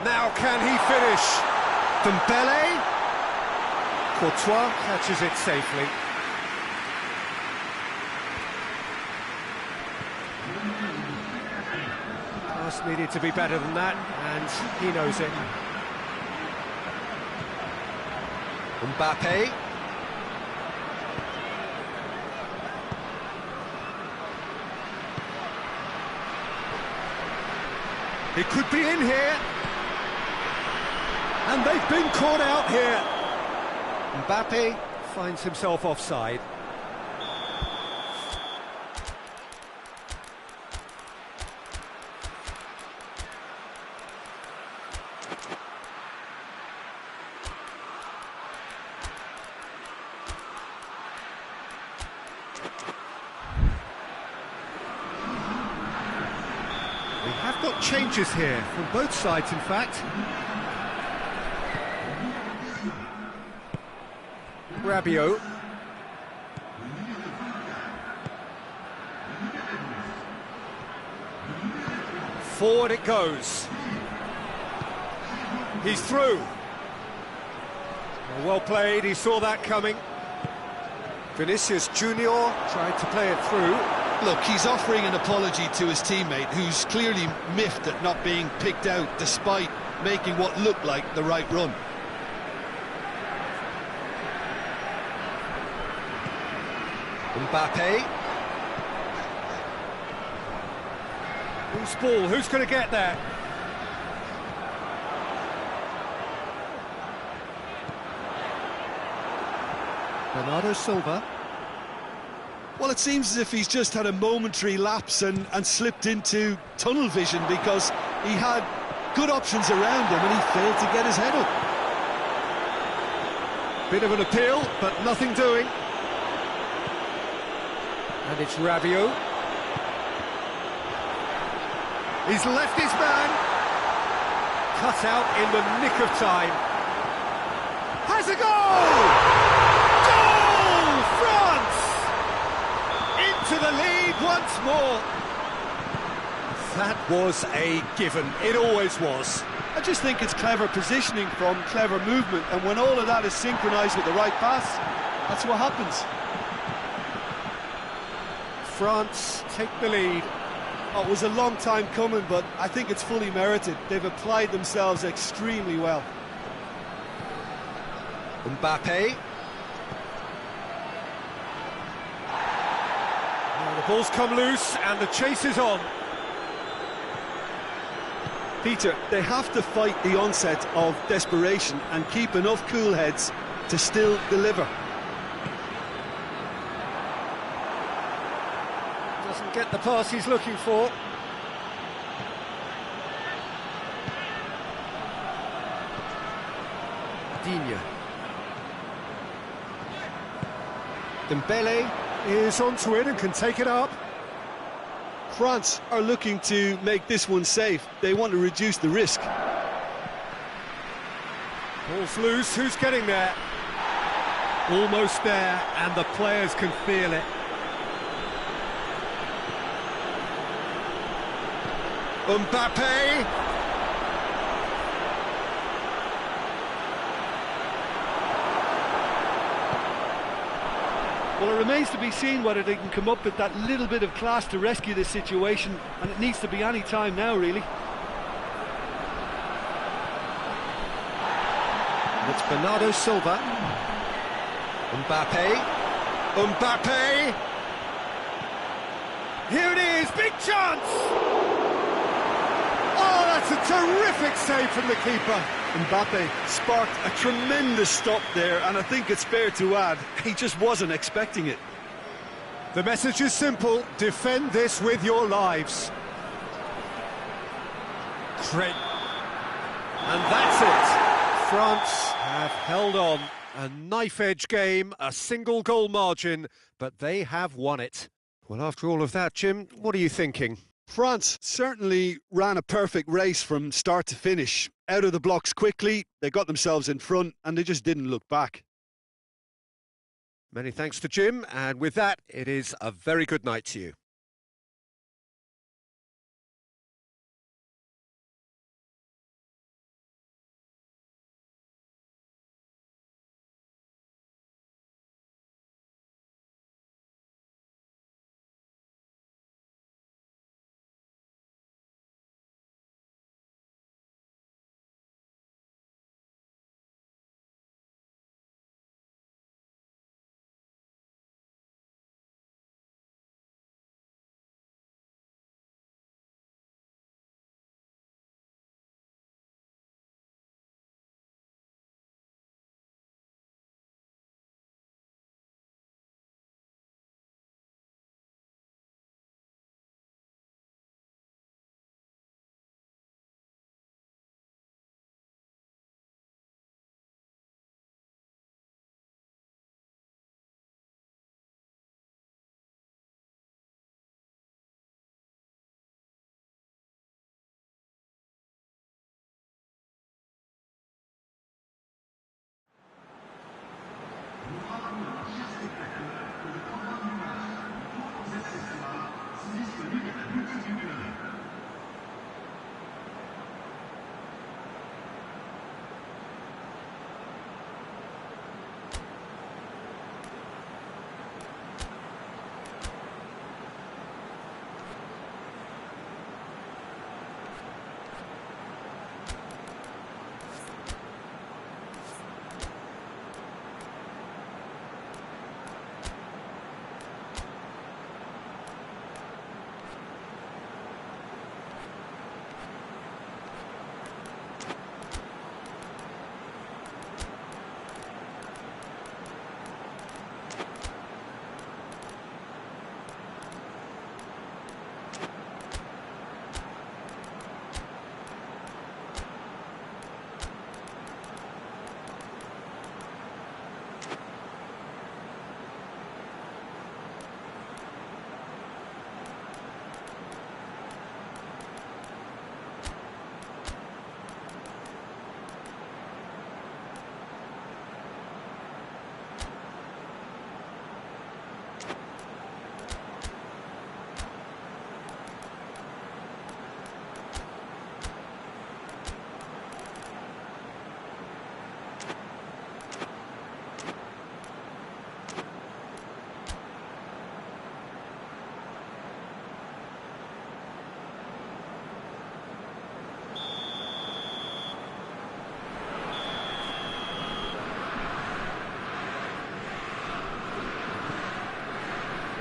Now can he finish? Dembele? Courtois catches it safely. Pass needed to be better than that, and he knows it. Mbappe. He could be in here. And they've been caught out here. Mbappe finds himself offside. We have got changes here from both sides, in fact. Rabiot. Forward it goes. He's through. Well played, he saw that coming. Vinicius Junior tried to play it through. Look, he's offering an apology to his teammate, who's clearly miffed at not being picked out despite making what looked like the right run. Mbappe. Who's ball? Who's going to get there? Bernardo Silva. Well, it seems as if he's just had a momentary lapse and slipped into tunnel vision, because he had good options around him and he failed to get his head up. Bit of an appeal, but nothing doing. And it's Rabiot. He's left his man. Cut out in the nick of time. Has a goal! Goal! France! Into the lead once more. That was a given. It always was. I just think it's clever positioning from clever movement, and when all of that is synchronised with the right pass, that's what happens. France take the lead. Oh, it was a long time coming, but I think it's fully merited. They've applied themselves extremely well. Mbappe. Well, the ball's come loose and the chase is on. Peter, they have to fight the onset of desperation and keep enough cool heads to still deliver. Doesn't get the pass he's looking for. Digne. Dembele is onto it and can take it up. France are looking to make this one safe. They want to reduce the risk. Ball's loose, who's getting there? Almost there, and the players can feel it. Mbappe! Well, it remains to be seen whether they can come up with that little bit of class to rescue this situation, and it needs to be any time now, really. It's Bernardo Silva. Mbappe. Mbappe! Here it is, big chance! Oh, that's a terrific save from the keeper. Mbappe sparked a tremendous stop there, and I think it's fair to add, he just wasn't expecting it. The message is simple, defend this with your lives. Great. And that's it. France have held on. A knife-edge game, a single goal margin, but they have won it. Well, after all of that, Jim, what are you thinking? France certainly ran a perfect race from start to finish. Out of the blocks quickly, they got themselves in front, and they just didn't look back. Many thanks to Jim, and with that, it is a very good night to you.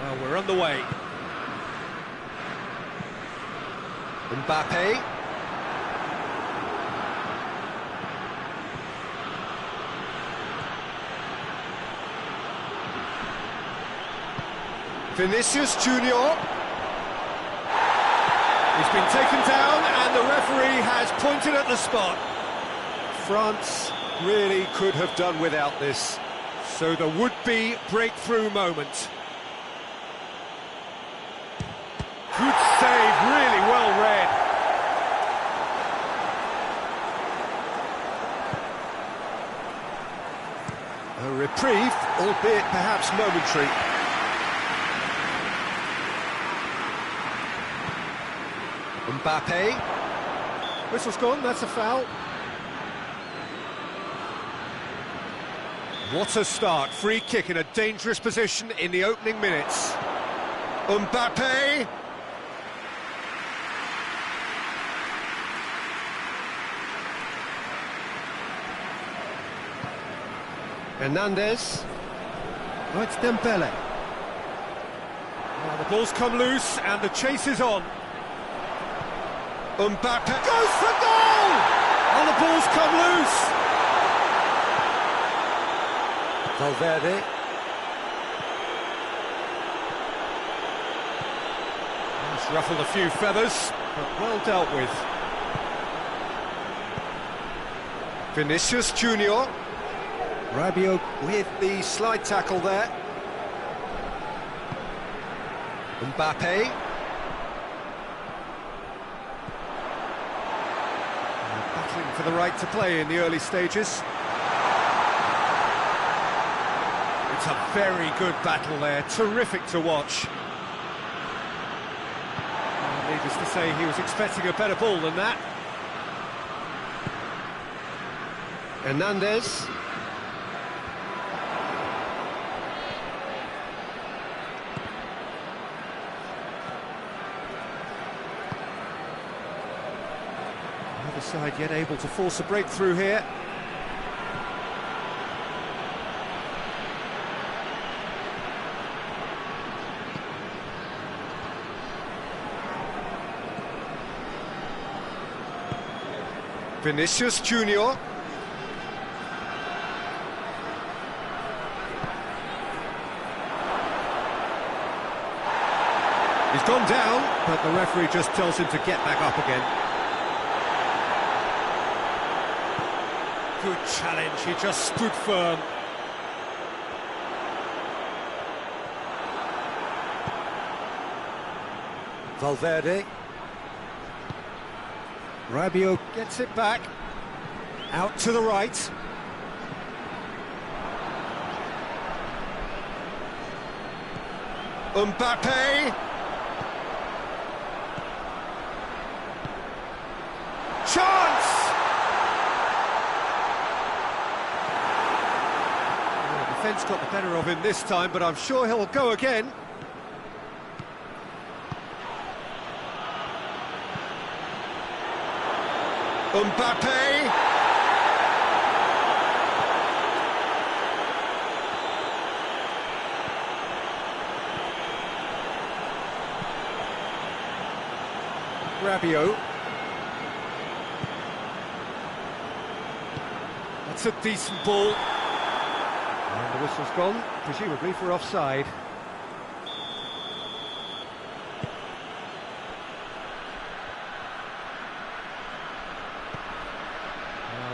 Well, we're on the way. Mbappe. Vinicius Junior. He's been taken down and the referee has pointed at the spot. France really could have done without this. So the would-be breakthrough moment. Good save, really well read. A reprieve, albeit perhaps momentary. Mbappe. Whistle's gone, that's a foul. What a start, free kick in a dangerous position in the opening minutes. Mbappe. Hernandez. Oh, it's Dembele. Well, the ball's come loose and the chase is on. Mbappe goes for goal! Oh, the ball's come loose. Valverde. It's ruffled a few feathers, but well dealt with. Vinicius Junior. Rabiot with the slide tackle there. Mbappe. Battling for the right to play in the early stages. It's a very good battle there, terrific to watch. Needless to say, he was expecting a better ball than that. Hernandez. Neither side yet able to force a breakthrough here. Vinicius Junior. He's gone down, but the referee just tells him to get back up again. Good challenge, he just stood firm. Valverde. Rabiot gets it back. Out to the right. Mbappe. Chance! Well, the defence got the better of him this time, but I'm sure he'll go again. Mbappe. Rabiot. That's a decent ball. And the whistle's gone, presumably for offside.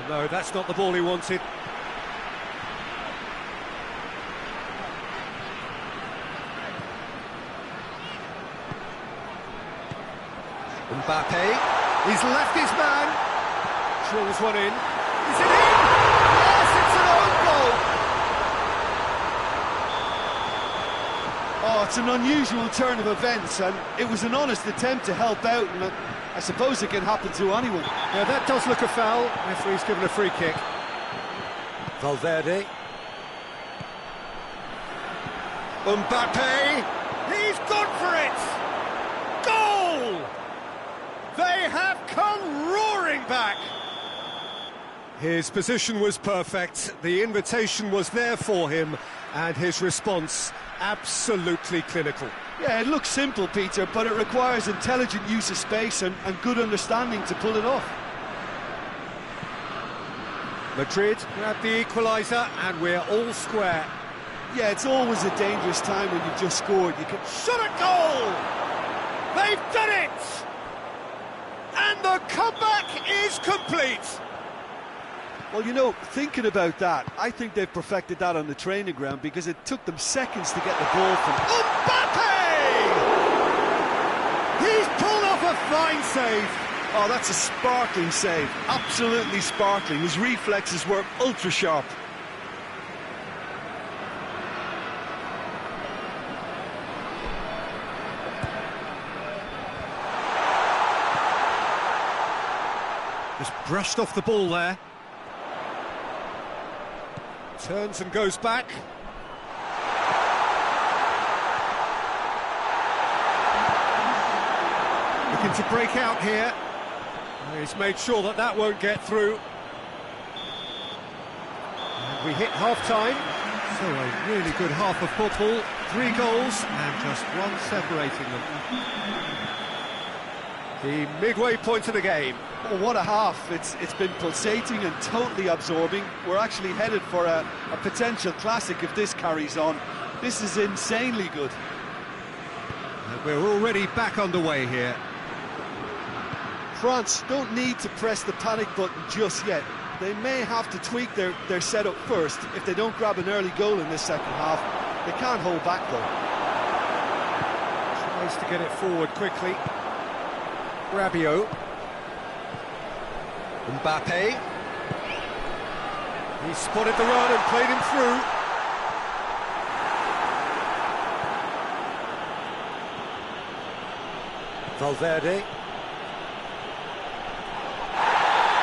No, that's not the ball he wanted. Mbappe, he's left his man. Drills one in. Is it in? Yes, it's an own goal. Oh, it's an unusual turn of events, and it was an honest attempt to help out, and I suppose it can happen to anyone. Yeah, that does look a foul. Referee's given a free kick. Valverde. Mbappe. He's gone for it. Goal! They have come roaring back. His position was perfect. The invitation was there for him. And his response, absolutely clinical. Yeah, it looks simple, Peter, but it requires intelligent use of space and good understanding to pull it off. Madrid grab the equaliser, and we're all square. Yeah, it's always a dangerous time when you've just scored. You can Shot a goal! They've done it! And the comeback is complete! Well, you know, thinking about that, I think they've perfected that on the training ground because it took them seconds to get the ball from Mbappe! He's pulled off a fine save. Oh, that's a sparkling save. Absolutely sparkling. His reflexes were ultra sharp. Just brushed off the ball there. Turns and goes back. Looking to break out here. He's made sure that that won't get through. And we hit half-time. So a really good half of football. 3 goals and just one separating them. The midway point of the game. Oh, what a half. It's been pulsating and totally absorbing. We're actually headed for a potential classic if this carries on. This is insanely good. And we're already back underway here. France don't need to press the panic button just yet. They may have to tweak their setup first if they don't grab an early goal in this second half. They can't hold back though. Tries to get it forward quickly. Rabiot. Mbappe. He spotted the run and played him through. Valverde.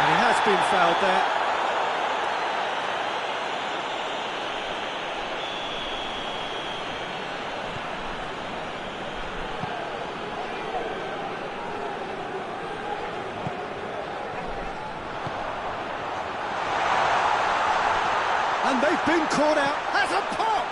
And he has been fouled there. And they've been caught out as a pop!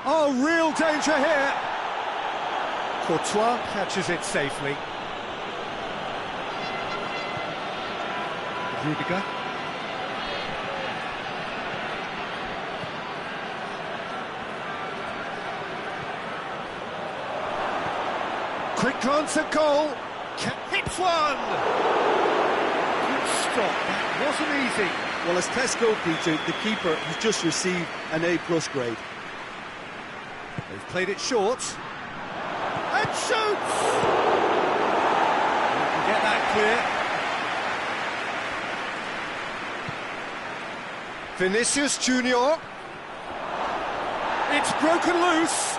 Oh, real danger here! Courtois catches it safely. Rudiger. Quick glance at goal. Hits one! Good stop. That wasn't easy. Well, as Tesco, Peter, the keeper has just received an A+ grade. They've played it short. And shoots! You can get that clear. Vinicius Junior. It's broken loose.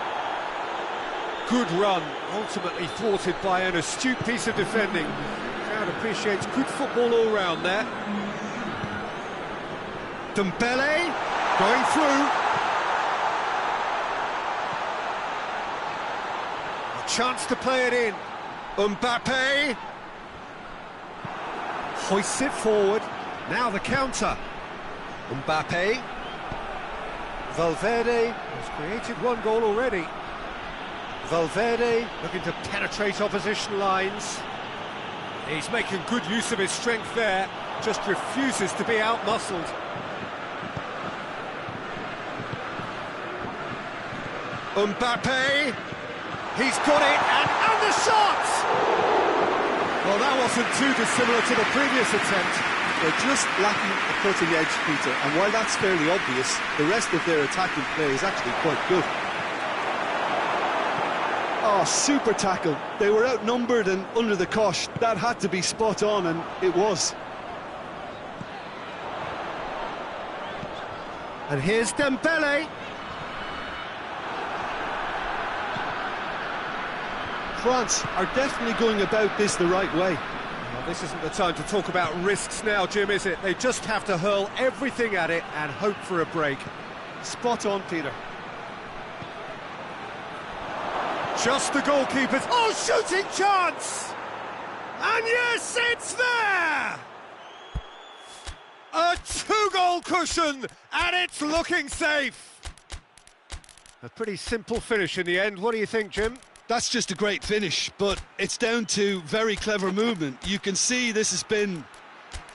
Good run, ultimately thwarted by an astute piece of defending. The crowd appreciates good football all round there. Dembele going through. A chance to play it in. Mbappe hoists it forward. Now the counter. Mbappe. Valverde has created 1 goal already. Valverde looking to penetrate opposition lines. He's making good use of his strength there, just refuses to be out-muscled. Mbappe, he's got it, and the shot! Well, that wasn't too dissimilar to the previous attempt. They're just lacking a cutting edge, Peter, and while that's fairly obvious, the rest of their attacking play is actually quite good. Oh, super tackle. They were outnumbered and under the cosh. That had to be spot on, and it was. And here's Dembele. France are definitely going about this the right way. Well, this isn't the time to talk about risks now, Jim, is it? They just have to hurl everything at it and hope for a break. Spot on, Peter. Just the goalkeeper's... Oh, shooting chance! And yes, it's there! A two-goal cushion, and it's looking safe. A pretty simple finish in the end. What do you think, Jim? That's just a great finish, but it's down to very clever movement. You can see this has been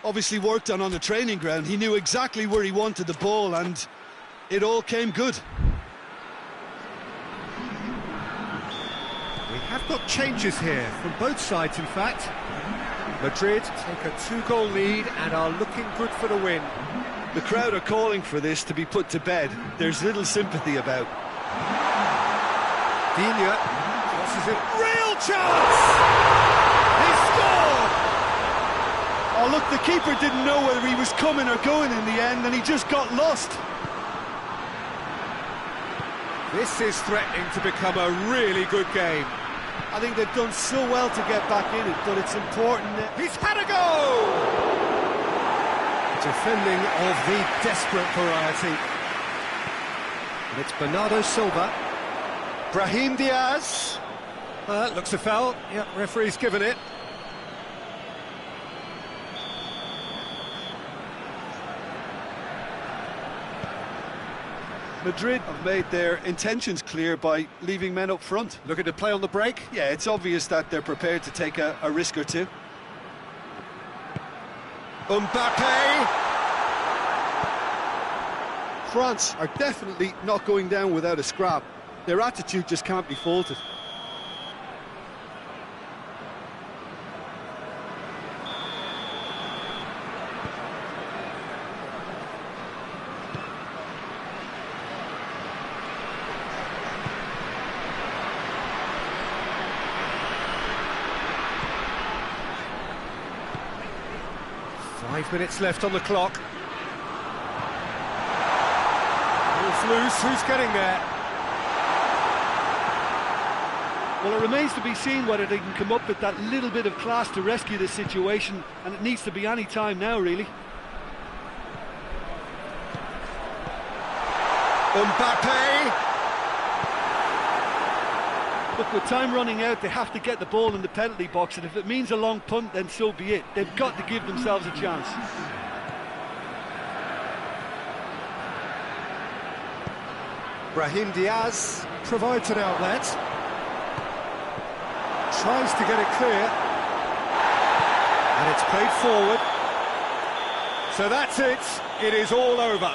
obviously worked on the training ground. He knew exactly where he wanted the ball, and it all came good. We have got changes here from both sides, in fact. Madrid take a two-goal lead and are looking good for the win. The crowd are calling for this to be put to bed. There's little sympathy about. Digne crosses it. Real chance! He scored! Oh, look, the keeper didn't know whether he was coming or going in the end, and he just got lost. This is threatening to become a really good game. I think they've done so well to get back in it, but it's important that... He's had a go! Defending of the desperate variety. And it's Bernardo Silva. Brahim Diaz. Looks a foul. Yep, referee's given it. Madrid have made their intentions clear by leaving men up front. Looking to play on the break. Yeah, it's obvious that they're prepared to take a risk or two. Mbappe! France are definitely not going down without a scrap. Their attitude just can't be faulted. Five minutes left on the clock. Ball's loose, who's getting there? Well, it remains to be seen whether they can come up with that little bit of class to rescue this situation, and it needs to be any time now, really. Mbappe! Look, with time running out, they have to get the ball in the penalty box, and if it means a long punt, then so be it. They've got to give themselves a chance. Brahim Diaz provides an outlet. Tries to get it clear. And it's played forward. So that's it. It is all over.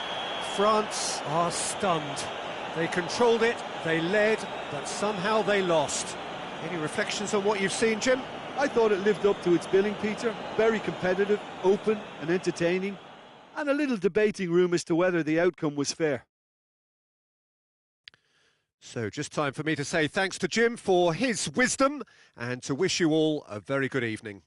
France are stunned. They controlled it, they led, but somehow they lost. Any reflections on what you've seen, Jim? I thought it lived up to its billing, Peter. Very competitive, open and entertaining, and a little debating room as to whether the outcome was fair. So just time for me to say thanks to Jim for his wisdom and to wish you all a very good evening.